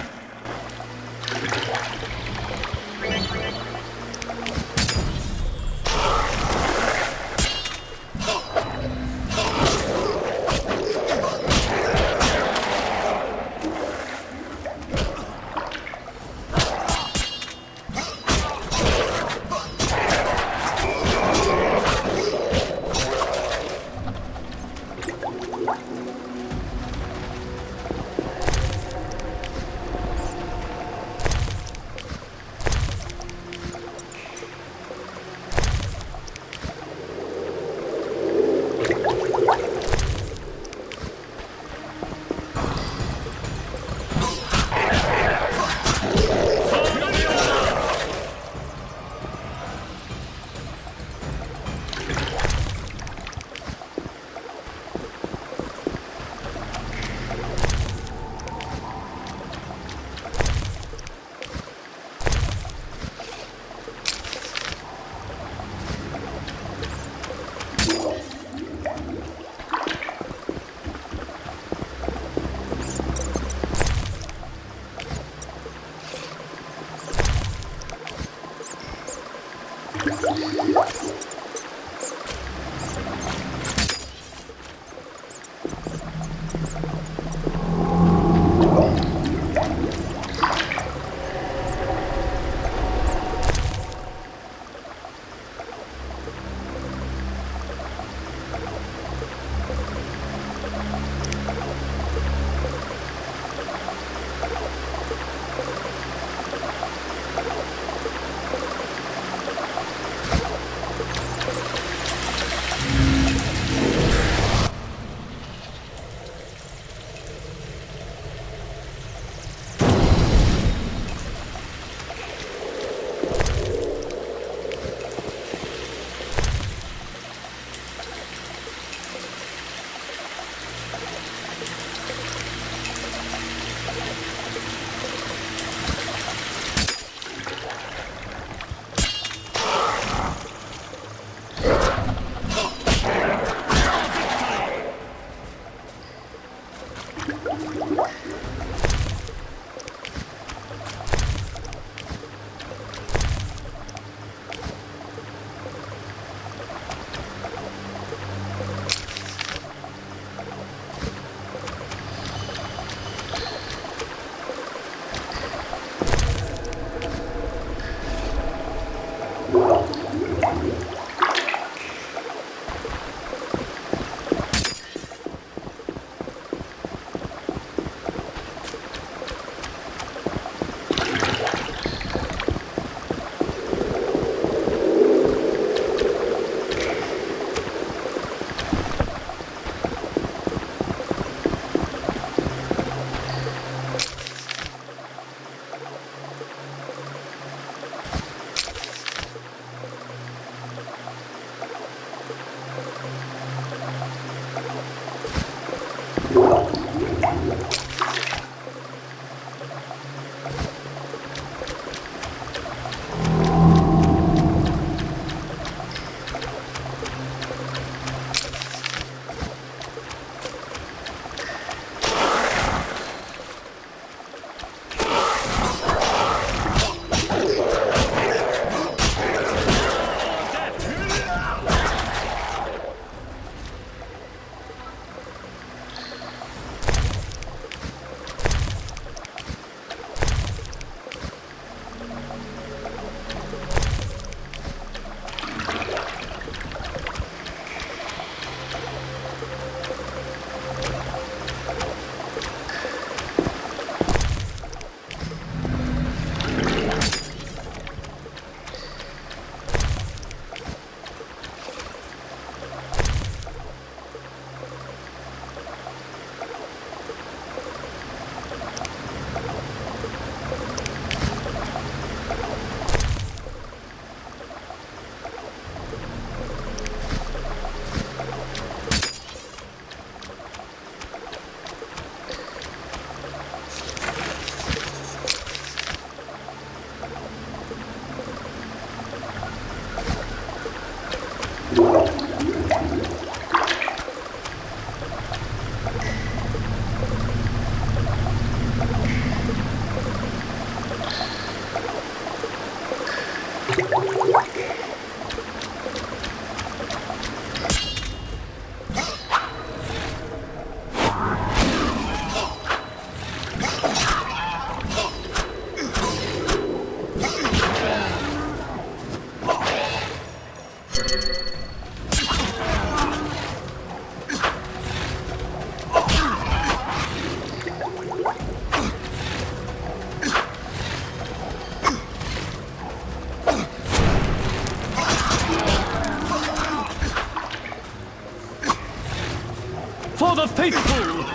For the faithful!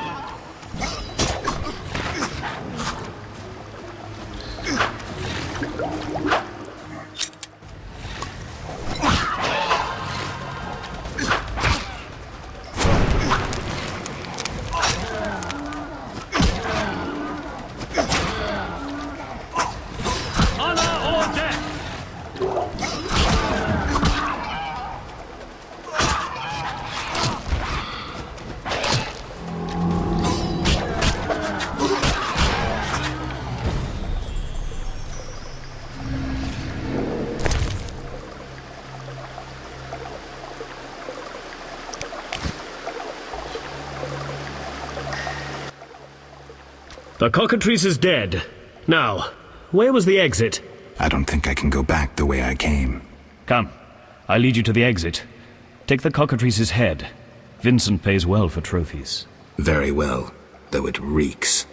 The cockatrice is dead. Now, where was the exit? I don't think I can go back the way I came. Come, I'll lead you to the exit. Take the cockatrice's head. Vincent pays well for trophies. Very well, though it reeks.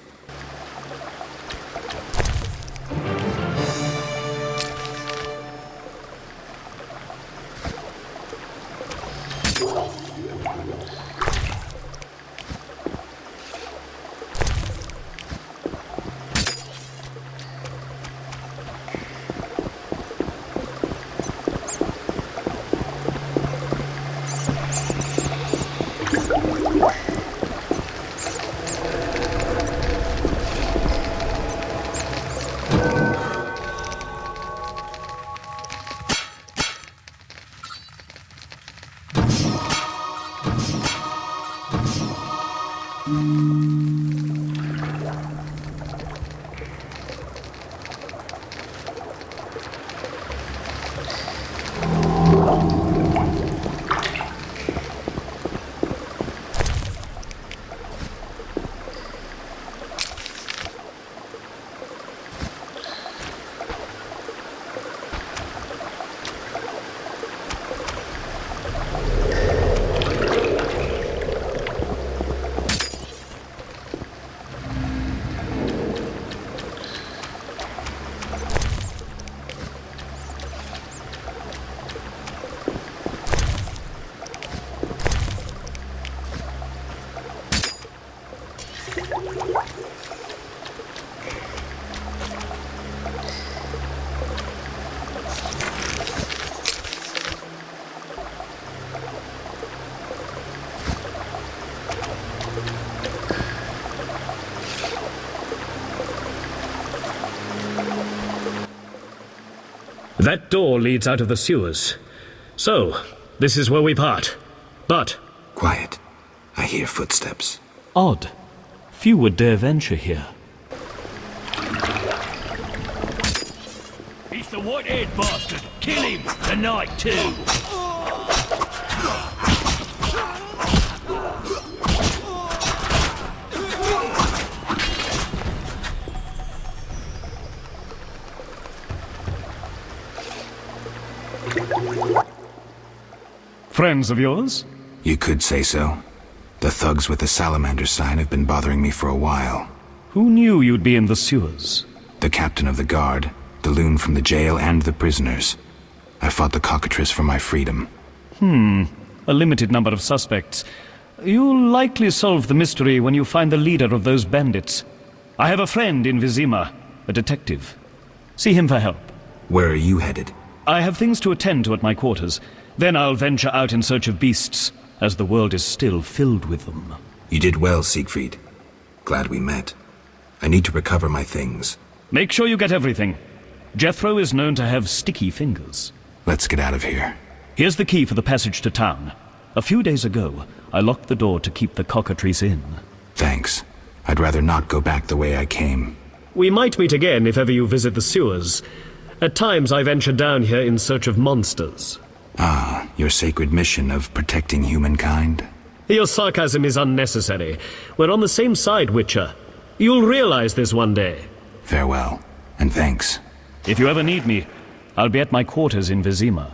That door leads out of the sewers. So, this is where we part. But... Quiet. I hear footsteps. Odd. Few would dare venture here. He's the white-haired bastard. Kill him tonight too. Friends of yours? You could say so. The thugs with the salamander sign have been bothering me for a while. Who knew you'd be in the sewers? The captain of the guard, the loon from the jail, and the prisoners. I fought the cockatrice for my freedom. A limited number of suspects. You'll likely solve the mystery when you find the leader of those bandits. I have a friend in Vizima, a detective. See him for help. Where are you headed? I have things to attend to at my quarters. Then I'll venture out in search of beasts, as the world is still filled with them. You did well, Siegfried. Glad we met. I need to recover my things. Make sure you get everything. Jethro is known to have sticky fingers. Let's get out of here. Here's the key for the passage to town. A few days ago, I locked the door to keep the cockatrice in. Thanks. I'd rather not go back the way I came. We might meet again if ever you visit the sewers. At times I venture down here in search of monsters. Ah, your sacred mission of protecting humankind? Your sarcasm is unnecessary. We're on the same side, Witcher. You'll realize this one day. Farewell, and thanks. If you ever need me, I'll be at my quarters in Vizima.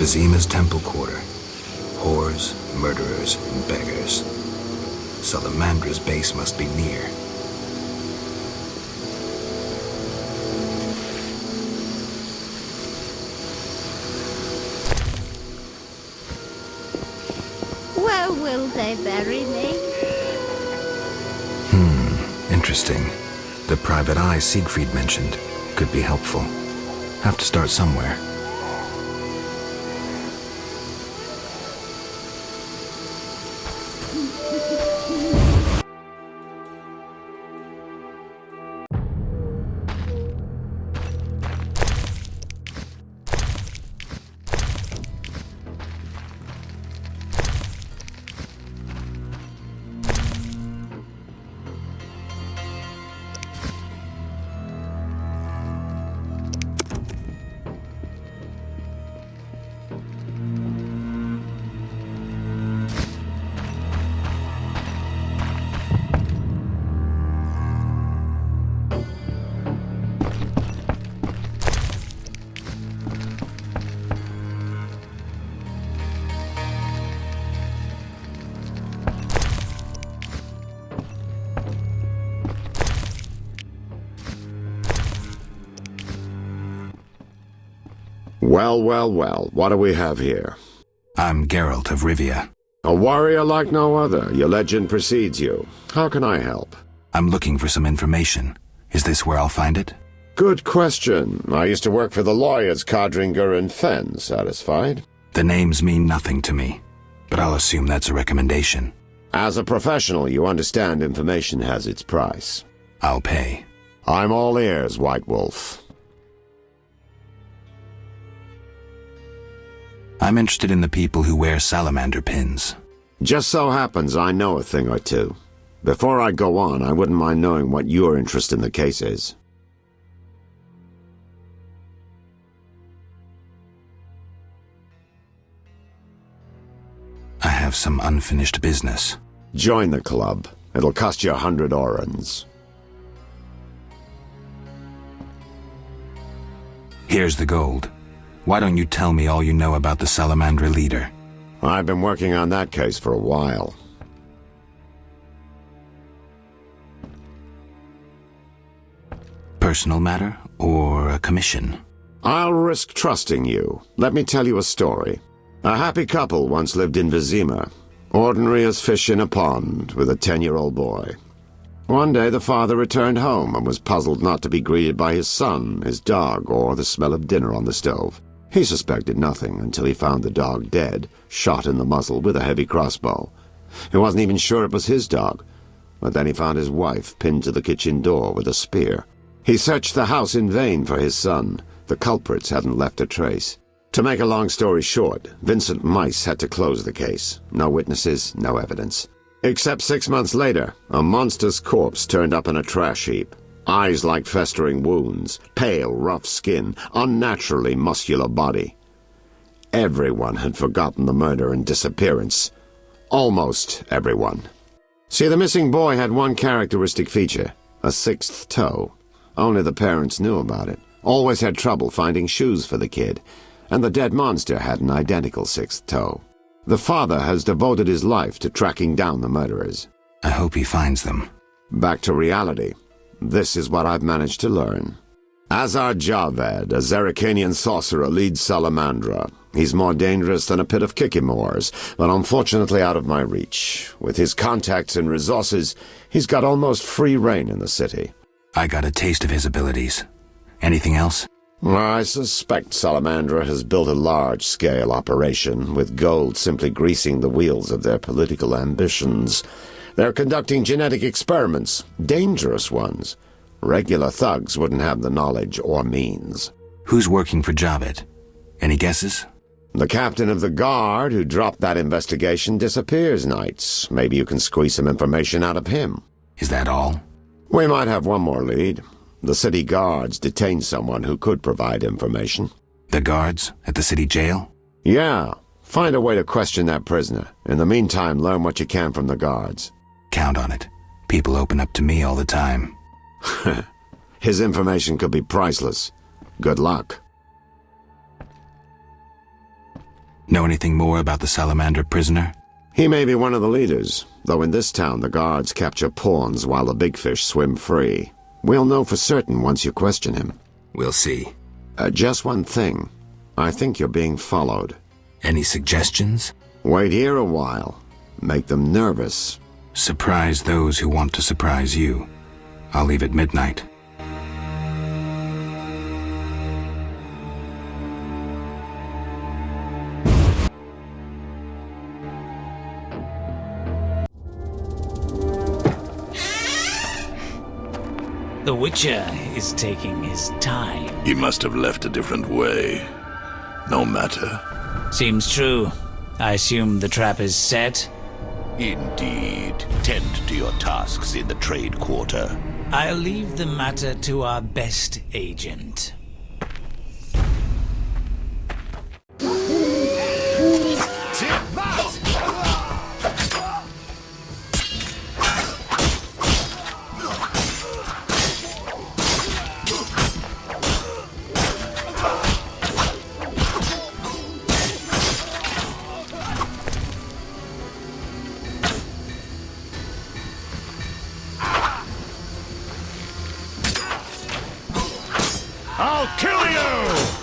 Vizima's temple quarter. Whores, murderers, and beggars. Salamandra's base must be near. Where will they bury me? Interesting. The private eye Siegfried mentioned could be helpful. Have to start somewhere. Well, well, well, what do we have here? I'm Geralt of Rivia. A warrior like no other. Your legend precedes you. How can I help? I'm looking for some information. Is this where I'll find it? Good question. I used to work for the lawyers Codringer and Fenn. Satisfied? The names mean nothing to me, but I'll assume that's a recommendation. As a professional, you understand information has its price. I'll pay. I'm all ears, White Wolf. I'm interested in the people who wear salamander pins. Just so happens I know a thing or two. Before I go on, I wouldn't mind knowing what your interest in the case is. I have some unfinished business. Join the club. It'll cost you 100 orens. Here's the gold. Why don't you tell me all you know about the Salamandra leader? I've been working on that case for a while. Personal matter or a commission? I'll risk trusting you. Let me tell you a story. A happy couple once lived in Vizima, ordinary as fish in a pond, with a 10-year-old boy. One day the father returned home and was puzzled not to be greeted by his son, his dog, or the smell of dinner on the stove. He suspected nothing until he found the dog dead, shot in the muzzle with a heavy crossbow. He wasn't even sure it was his dog, but then he found his wife pinned to the kitchen door with a spear. He searched the house in vain for his son. The culprits hadn't left a trace. To make a long story short, Vincent Mice had to close the case. No witnesses, no evidence. Except 6 months later, a monster's corpse turned up in a trash heap. Eyes like festering wounds, pale, rough skin, unnaturally muscular body. Everyone had forgotten the murder and disappearance. Almost everyone. See, the missing boy had one characteristic feature, a 6th toe. Only the parents knew about it. Always had trouble finding shoes for the kid. And the dead monster had an identical 6th toe. The father has devoted his life to tracking down the murderers. I hope he finds them. Back to reality. This is what I've managed to learn. Azar Javed, a Zerrikanian sorcerer, leads Salamandra. He's more dangerous than a pit of Kikimors, but unfortunately out of my reach. With his contacts and resources, he's got almost free reign in the city. I got a taste of his abilities. Anything else? I suspect Salamandra has built a large-scale operation, with gold simply greasing the wheels of their political ambitions. They're conducting genetic experiments, dangerous ones. Regular thugs wouldn't have the knowledge or means. Who's working for Javed? Any guesses? The captain of the guard who dropped that investigation disappears nights. Maybe you can squeeze some information out of him. Is that all? We might have one more lead. The city guards detained someone who could provide information. The guards? At the city jail? Yeah. Find a way to question that prisoner. In the meantime, learn what you can from the guards. Count on it. People open up to me all the time. His information could be priceless. Good luck. Know anything more about the salamander prisoner? He may be one of the leaders, though in this town the guards capture pawns while the big fish swim free. We'll know for certain once you question him. We'll see. Just one thing. I think you're being followed. Any suggestions? Wait here a while. Make them nervous. Surprise those who want to surprise you. I'll leave at midnight. The Witcher is taking his time. He must have left a different way. No matter. Seems true. I assume the trap is set? Indeed. Tend to your tasks in the trade quarter. I'll leave the matter to our best agent. I'll kill you!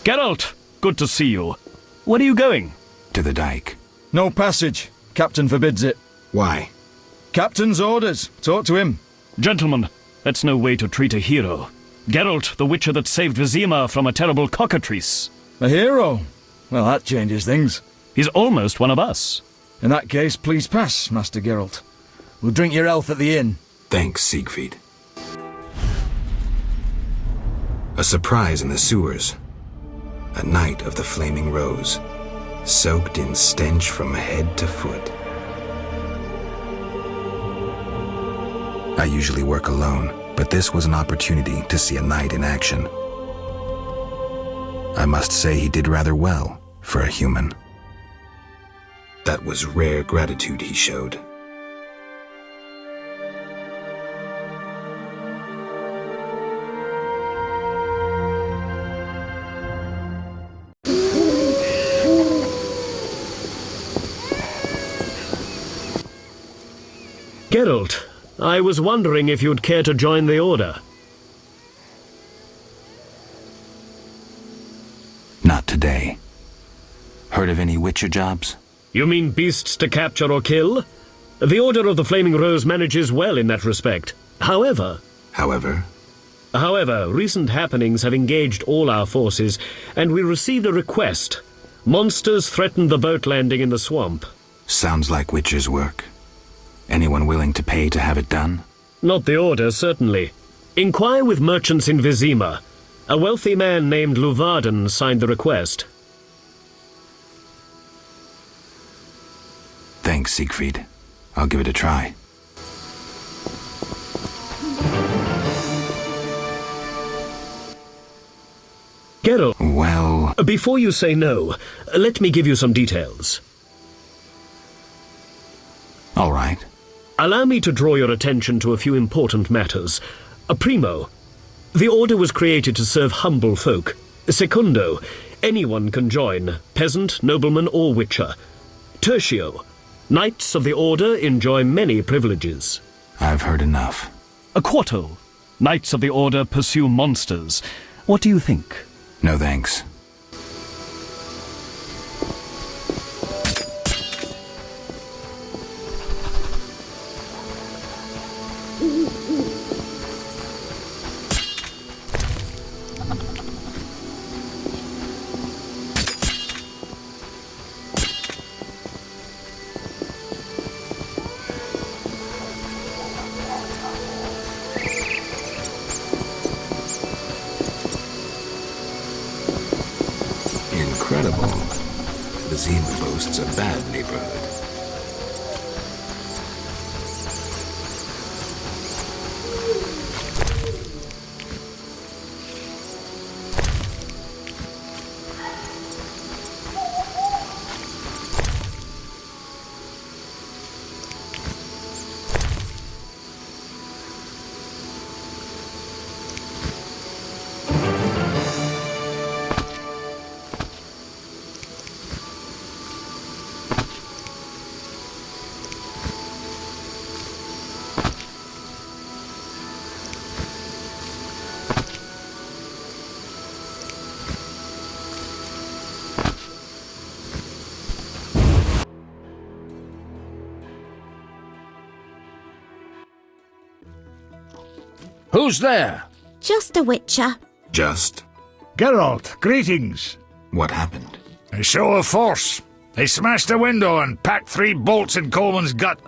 Geralt, good to see you. Where are you going? To the dike. No passage. Captain forbids it. Why? Captain's orders. Talk to him. Gentlemen, that's no way to treat a hero. Geralt, the Witcher that saved Vizima from a terrible cockatrice. A hero? Well, that changes things. He's almost one of us. In that case, please pass, Master Geralt. We'll drink your health at the inn. Thanks, Siegfried. A surprise in the sewers. A Knight of the Flaming Rose, soaked in stench from head to foot. I usually work alone, but this was an opportunity to see a knight in action. I must say he did rather well for a human. That was rare gratitude he showed. Geralt, I was wondering if you'd care to join the Order. Not today. Heard of any Witcher jobs? You mean beasts to capture or kill? The Order of the Flaming Rose manages well in that respect. However, recent happenings have engaged all our forces, and we received a request. Monsters threatened the boat landing in the swamp. Sounds like Witcher's work. Anyone willing to pay to have it done? Not the Order, certainly. Inquire with merchants in Vizima. A wealthy man named Luvarden signed the request. Thanks, Siegfried. I'll give it a try. Geralt. Well... Before you say no, let me give you some details. All right. Allow me to draw your attention to a few important matters. Primo, the Order was created to serve humble folk. Secundo, anyone can join, peasant, nobleman, or witcher. Tertio, Knights of the Order enjoy many privileges. I've heard enough. Quarto, Knights of the Order pursue monsters. What do you think? No thanks. Incredible. Vizima boasts a bad neighborhood. Who's there? Just a witcher. Just? Geralt, greetings. What happened? A show of force. They smashed a window and packed 3 bolts in Coleman's gut.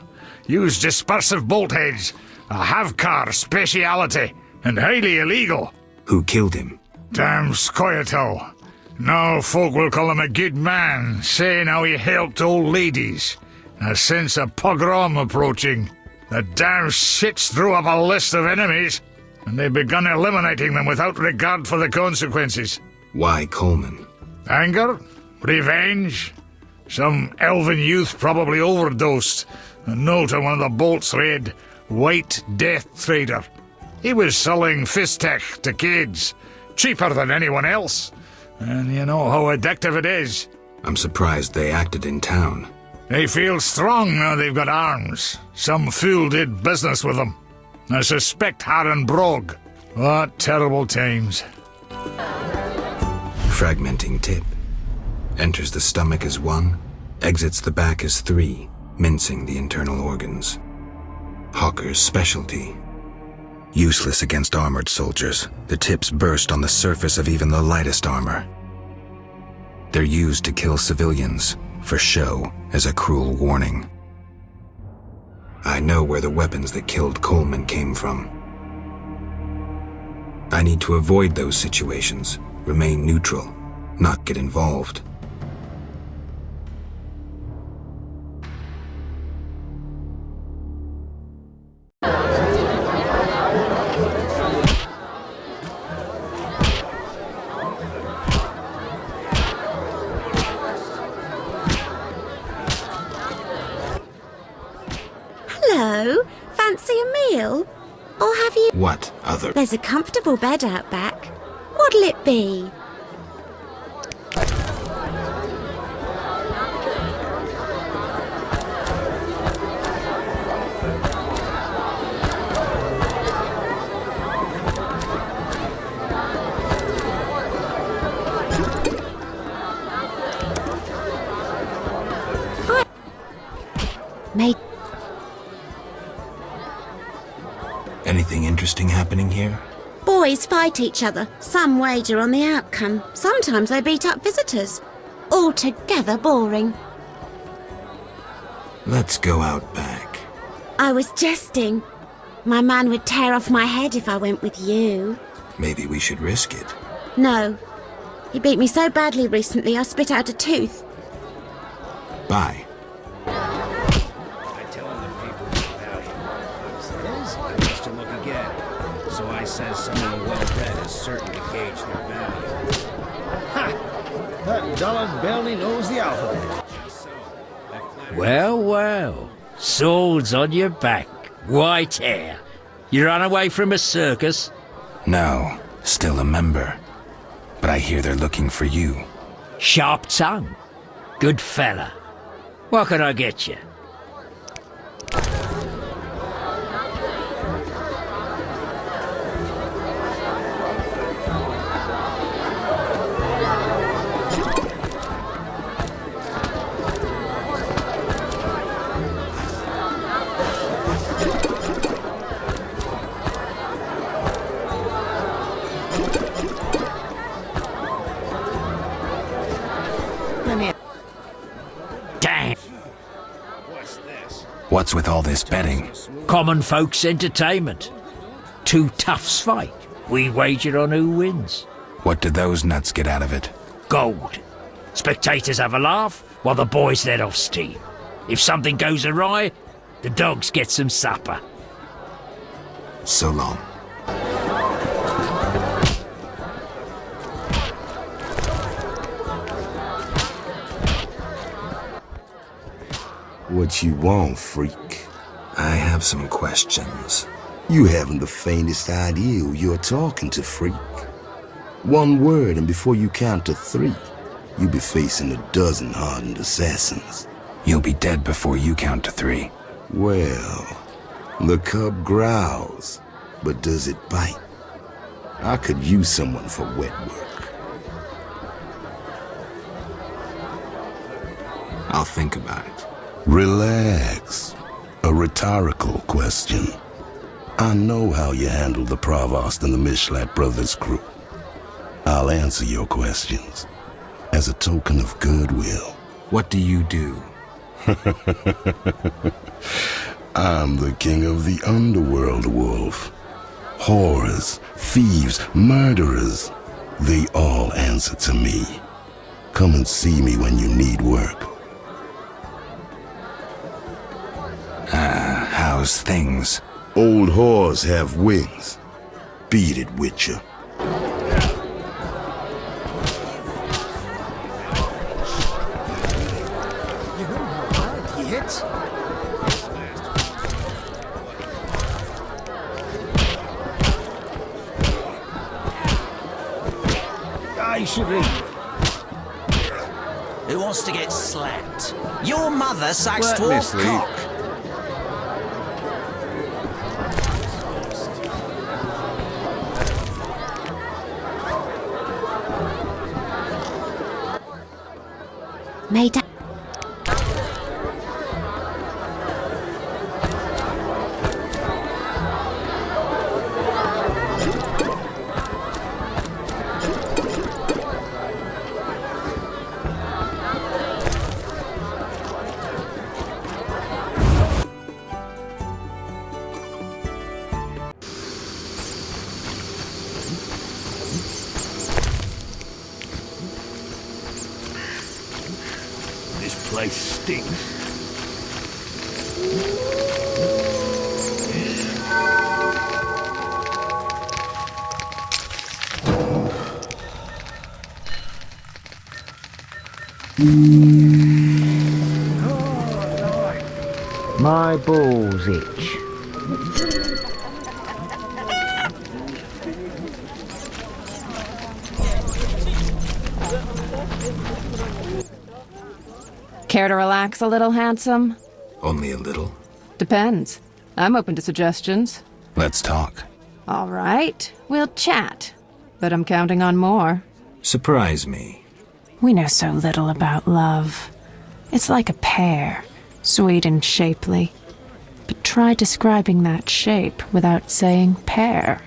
Used dispersive bolt heads. A Havkar speciality. And highly illegal. Who killed him? Damn Scoia'tael. Now folk will call him a good man, saying how he helped old ladies. A sense of pogrom approaching. The damn shits threw up a list of enemies, and they've begun eliminating them without regard for the consequences. Why Coleman? Anger? Revenge? Some elven youth probably overdosed. A note on one of the bolts read, White Death Trader. He was selling Fistech to kids, cheaper than anyone else. And you know how addictive it is. I'm surprised they acted in town. They feel strong now they've got arms. Some fool did business with them. I suspect Harren Brog. What terrible times. Fragmenting tip. Enters the stomach as 1, exits the back as 3, mincing the internal organs. Hawker's specialty. Useless against armored soldiers, the tips burst on the surface of even the lightest armor. They're used to kill civilians, for show, as a cruel warning. I know where the weapons that killed Coleman came from. I need to avoid those situations, remain neutral, not get involved. Hello, fancy a meal? Or have you... What other? There's a comfortable bed out back. What'll it be? Mate. Anything interesting happening here? Boys fight each other. Some wager on the outcome. Sometimes they beat up visitors. Altogether boring. Let's go out back. I was jesting. My man would tear off my head if I went with you. Maybe we should risk it. No. He beat me so badly recently I spit out a tooth. Bye. So I says someone well-bred is certain to gauge their value. Ha! That dullard barely knows the alphabet. Well, well. Swords on your back. White hair. You ran away from a circus? No, still a member. But I hear they're looking for you. Sharp tongue. Good fella. What can I get you? Damn. What's with all this betting? Common folks' entertainment. Two toughs fight. We wager on who wins. What do those nuts get out of it? Gold. Spectators have a laugh while the boys let off steam. If something goes awry, the dogs get some supper. So long. What you want, freak? I have some questions. You haven't the faintest idea who you're talking to, freak. One word, and before you count to 3, you'll be facing a dozen hardened assassins. You'll be dead before you count to 3. Well, the cub growls, but does it bite? I could use someone for wet work. I'll think about it. Relax. A rhetorical question. I know how you handled the Provost and the Mishlat brothers' crew. I'll answer your questions as a token of goodwill. What do you do? I'm the king of the underworld, Wolf. Horrors, thieves, murderers, they all answer to me. Come and see me when you need work. How's things? Old whores have wings. Beat it, Witcher. He hits. I should leave. Who wants to get slapped? Your mother sucks Let me dwarf sleep. cock. Made place stinks. My balls itch. Care to relax a little, handsome? Only a little. Depends. I'm open to suggestions. Let's talk. All right, we'll chat. But I'm counting on more. Surprise me. We know so little about love. It's like a pear, sweet and shapely. But try describing that shape without saying pear.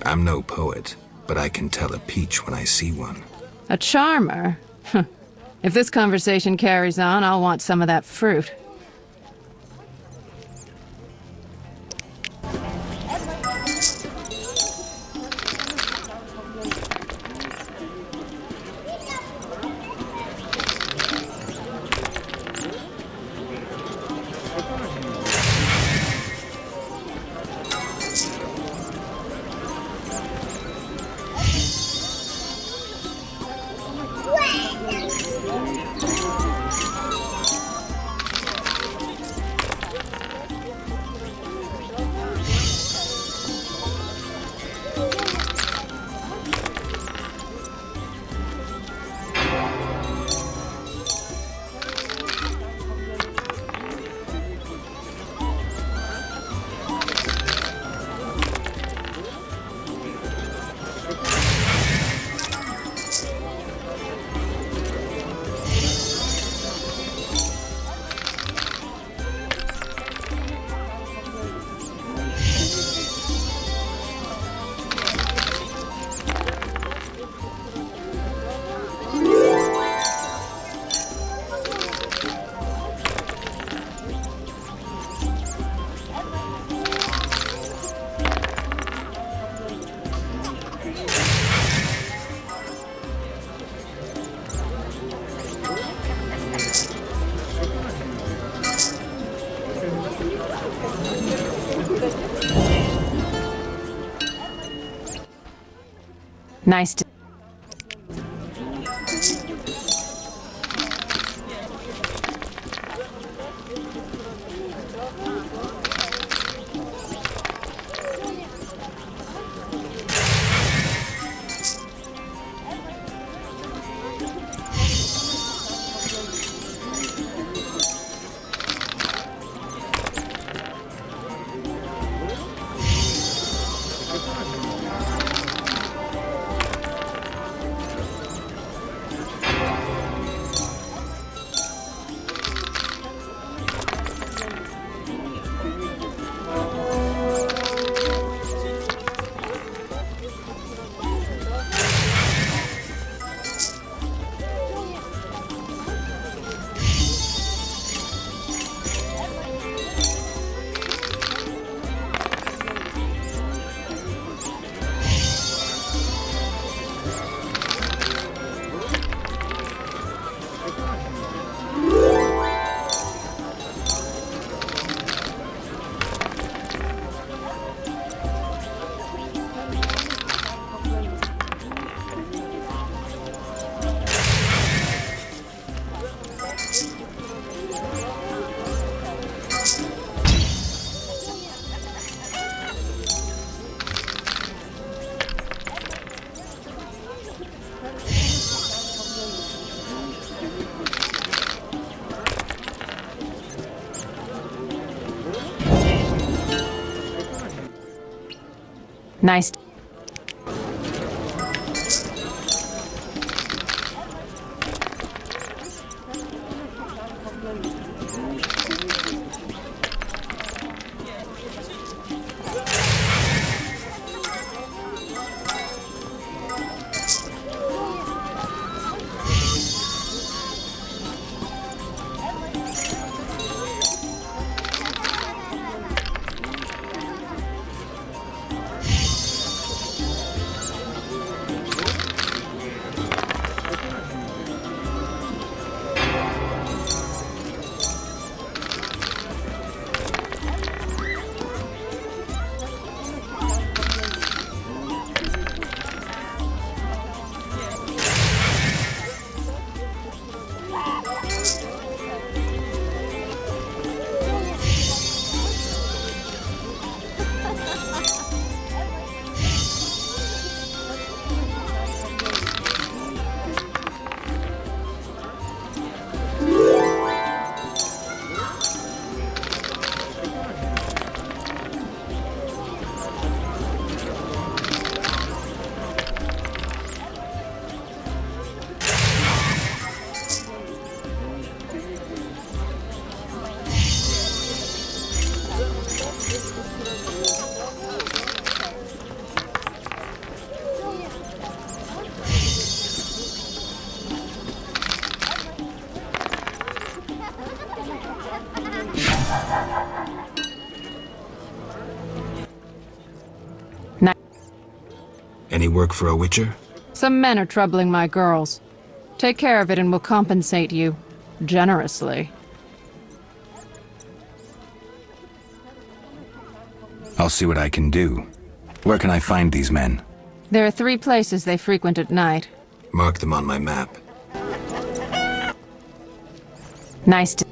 I'm no poet, but I can tell a peach when I see one. A charmer? If this conversation carries on, I'll want some of that fruit. Nice to... Nice. Any work for a witcher? Some men are troubling my girls. Take care of it and we'll compensate you. Generously. I'll see what I can do. Where can I find these men? There are 3 places they frequent at night. Mark them on my map. Nice to...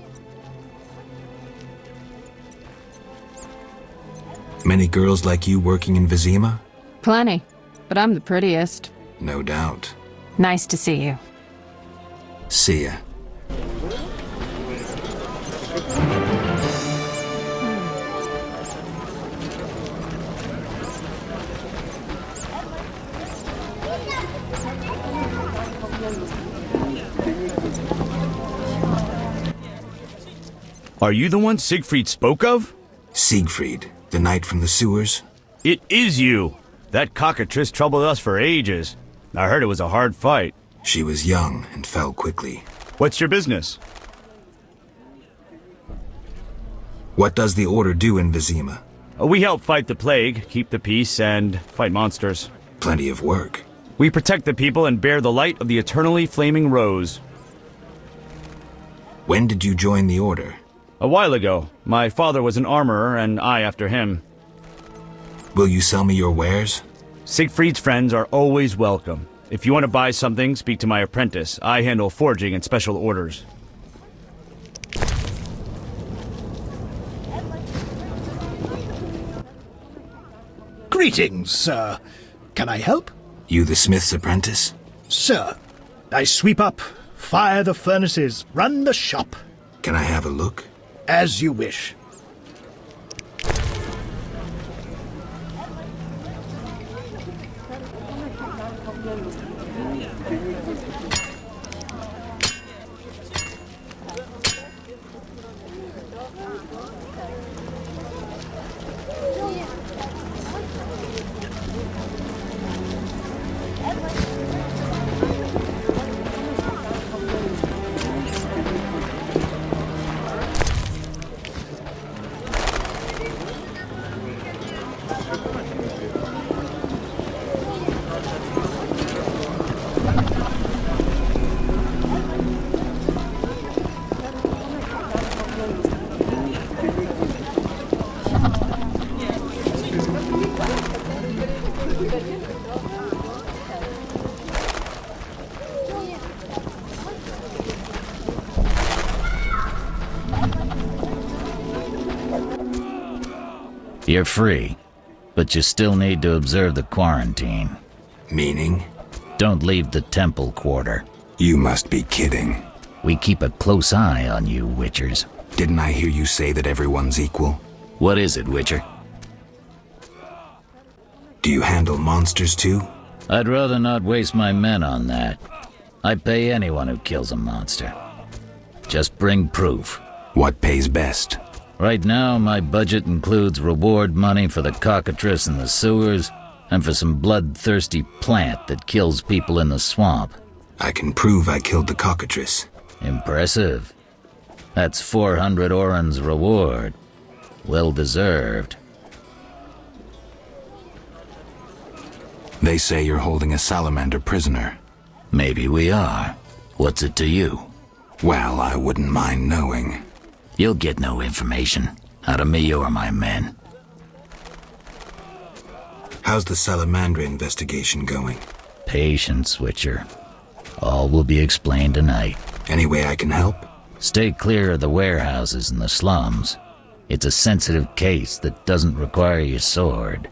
Many girls like you working in Vizima? Plenty, but I'm the prettiest. No doubt. Nice to see you. See ya. Are you the one Siegfried spoke of? Siegfried, the knight from the sewers? It is you. That cockatrice troubled us for ages. I heard it was a hard fight. She was young and fell quickly. What's your business? What does the Order do in Vizima? We help fight the plague, keep the peace, and fight monsters. Plenty of work. We protect the people and bear the light of the eternally flaming rose. When did you join the Order? A while ago. My father was an armorer, and I after him. Will you sell me your wares? Siegfried's friends are always welcome. If you want to buy something, speak to my apprentice. I handle forging and special orders. Greetings, sir. Can I help? You the smith's apprentice? Sir, I sweep up, fire the furnaces, run the shop. Can I have a look? As you wish. You're free, but you still need to observe the quarantine. Meaning? Don't leave the temple quarter. You must be kidding. We keep a close eye on you, Witchers. Didn't I hear you say that everyone's equal? What is it, Witcher? Do you handle monsters too? I'd rather not waste my men on that. I pay anyone who kills a monster. Just bring proof. What pays best? Right now, my budget includes reward money for the cockatrice in the sewers, and for some bloodthirsty plant that kills people in the swamp. I can prove I killed the cockatrice. Impressive. That's 400 Oren's reward. Well deserved. They say you're holding a salamander prisoner. Maybe we are. What's it to you? Well, I wouldn't mind knowing. You'll get no information out of me or my men. How's the Salamandra investigation going? Patience, Witcher. All will be explained tonight. Any way I can help? Stay clear of the warehouses and the slums. It's a sensitive case that doesn't require your sword.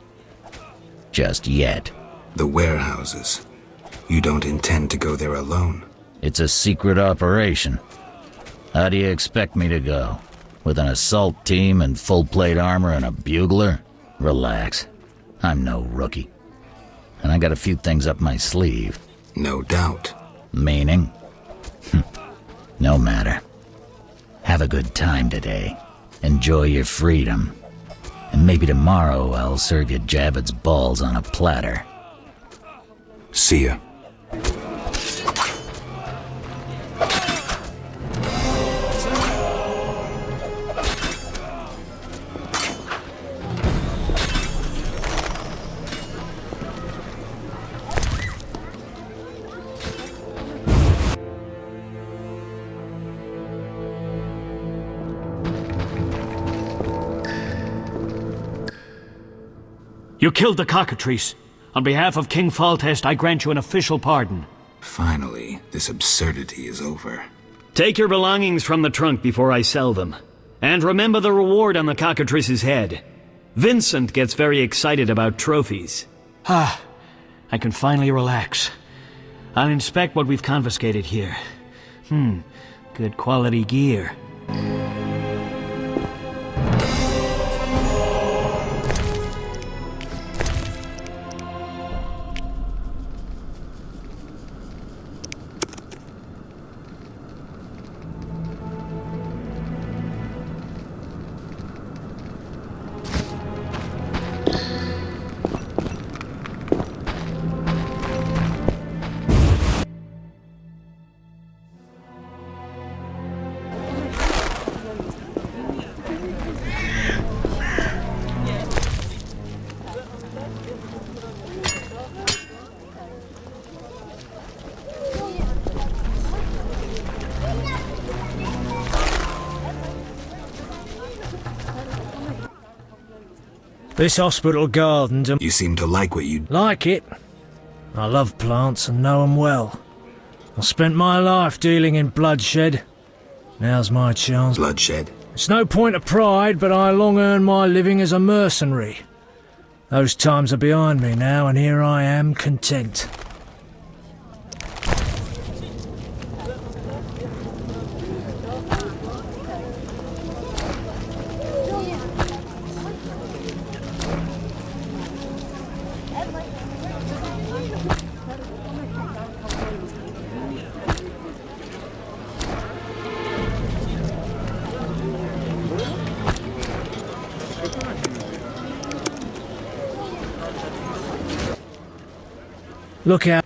Just yet. The warehouses. You don't intend to go there alone? It's a secret operation. How do you expect me to go? With an assault team and full-plate armor and a bugler? Relax. I'm no rookie. And I got a few things up my sleeve. No doubt. Meaning? No matter. Have a good time today. Enjoy your freedom. And maybe tomorrow I'll serve you Jabbit's balls on a platter. See ya. You killed the cockatrice. On behalf of King Foltest, I grant you an official pardon. Finally, this absurdity is over. Take your belongings from the trunk before I sell them. And remember the reward on the cockatrice's head. Vincent gets very excited about trophies. I can finally relax. I'll inspect what we've confiscated here. Good quality gear. This hospital garden's You seem to like what you... Like it? I love plants and know 'em well. I spent my life dealing in bloodshed. Now's my chance. Bloodshed? It's no point of pride, but I long earned my living as a mercenary. Those times are behind me now, and here I am, content. Look out.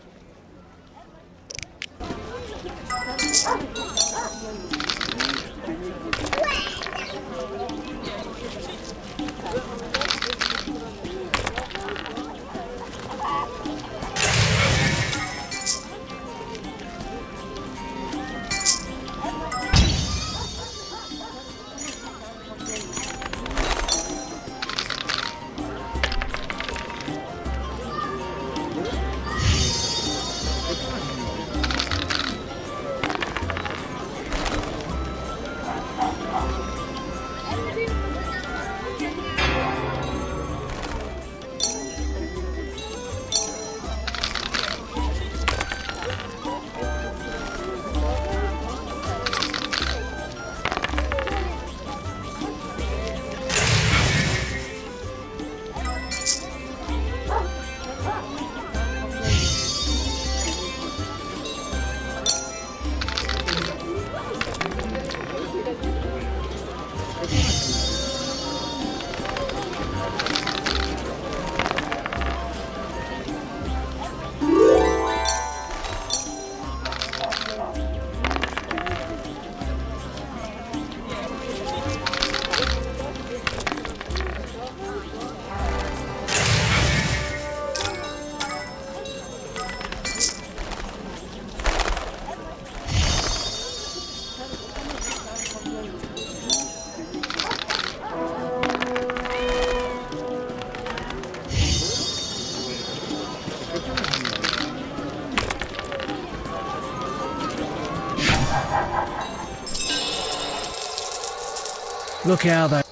Look how they...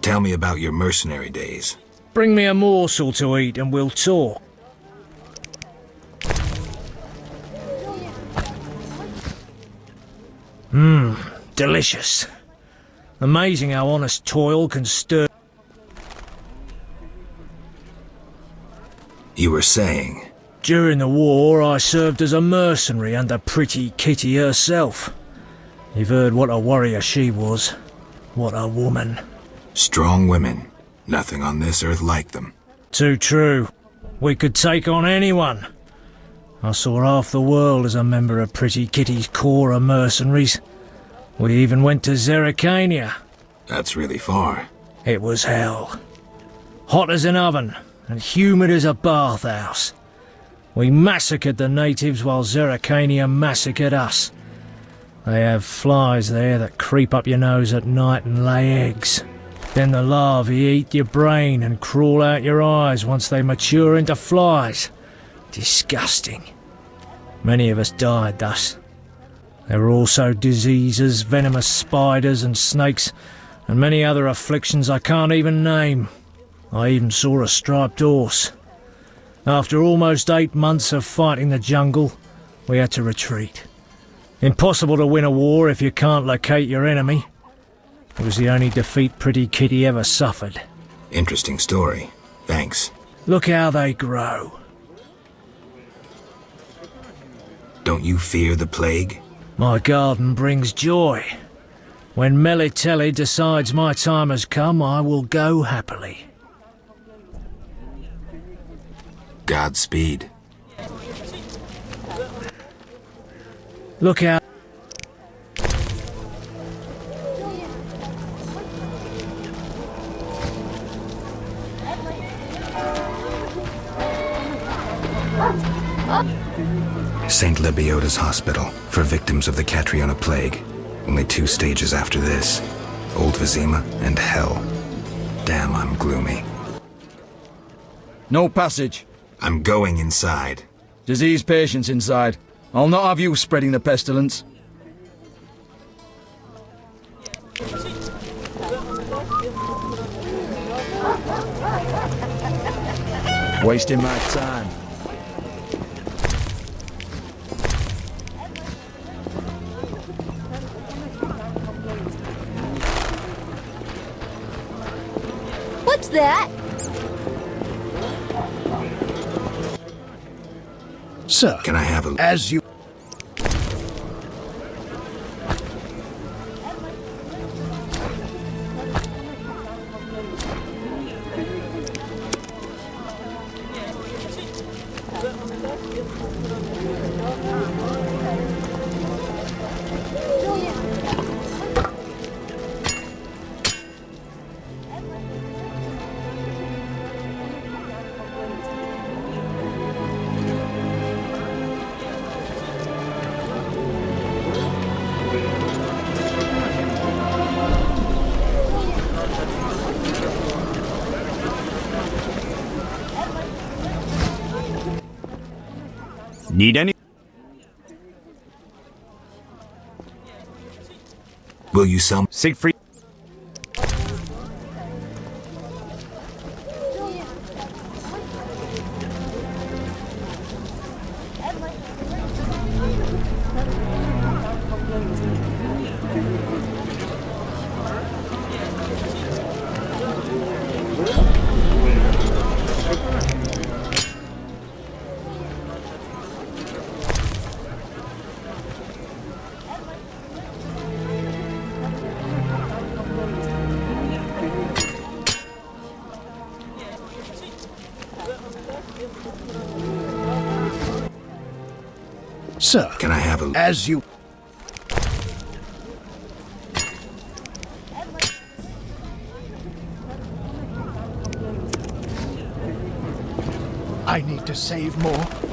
Tell me about your mercenary days. Bring me a morsel to eat and we'll talk. Delicious. Amazing how honest toil can stir... You were saying... During the war, I served as a mercenary under Pretty Kitty herself. You've heard what a warrior she was. What a woman. Strong women. Nothing on this earth like them. Too true. We could take on anyone. I saw half the world as a member of Pretty Kitty's corps of mercenaries. We even went to Zerrikania. That's really far. It was hell. Hot as an oven, and humid as a bathhouse. We massacred the natives while Zerrikania massacred us. They have flies there that creep up your nose at night and lay eggs. Then the larvae eat your brain and crawl out your eyes once they mature into flies. Disgusting. Many of us died thus. There were also diseases, venomous spiders and snakes, and many other afflictions I can't even name. I even saw a striped horse. After almost 8 months of fighting the jungle, we had to retreat. Impossible to win a war if you can't locate your enemy. It was the only defeat Pretty Kitty ever suffered. Interesting story. Thanks. Look how they grow. Don't you fear the plague? My garden brings joy. When Melitelli decides my time has come, I will go happily. Godspeed. Look out. St. Lebioda's Hospital for victims of the Catriona Plague. Only 2 stages after this. Old Vizima and Hell. Damn, I'm gloomy. No passage. I'm going inside. Diseased patients inside. I'll not have you spreading the pestilence. Wasting my time. What's that? Sir, can I have a... As you... Need any? Will you sell... Siegfried? Sir, can I have a... As you... I need to save more.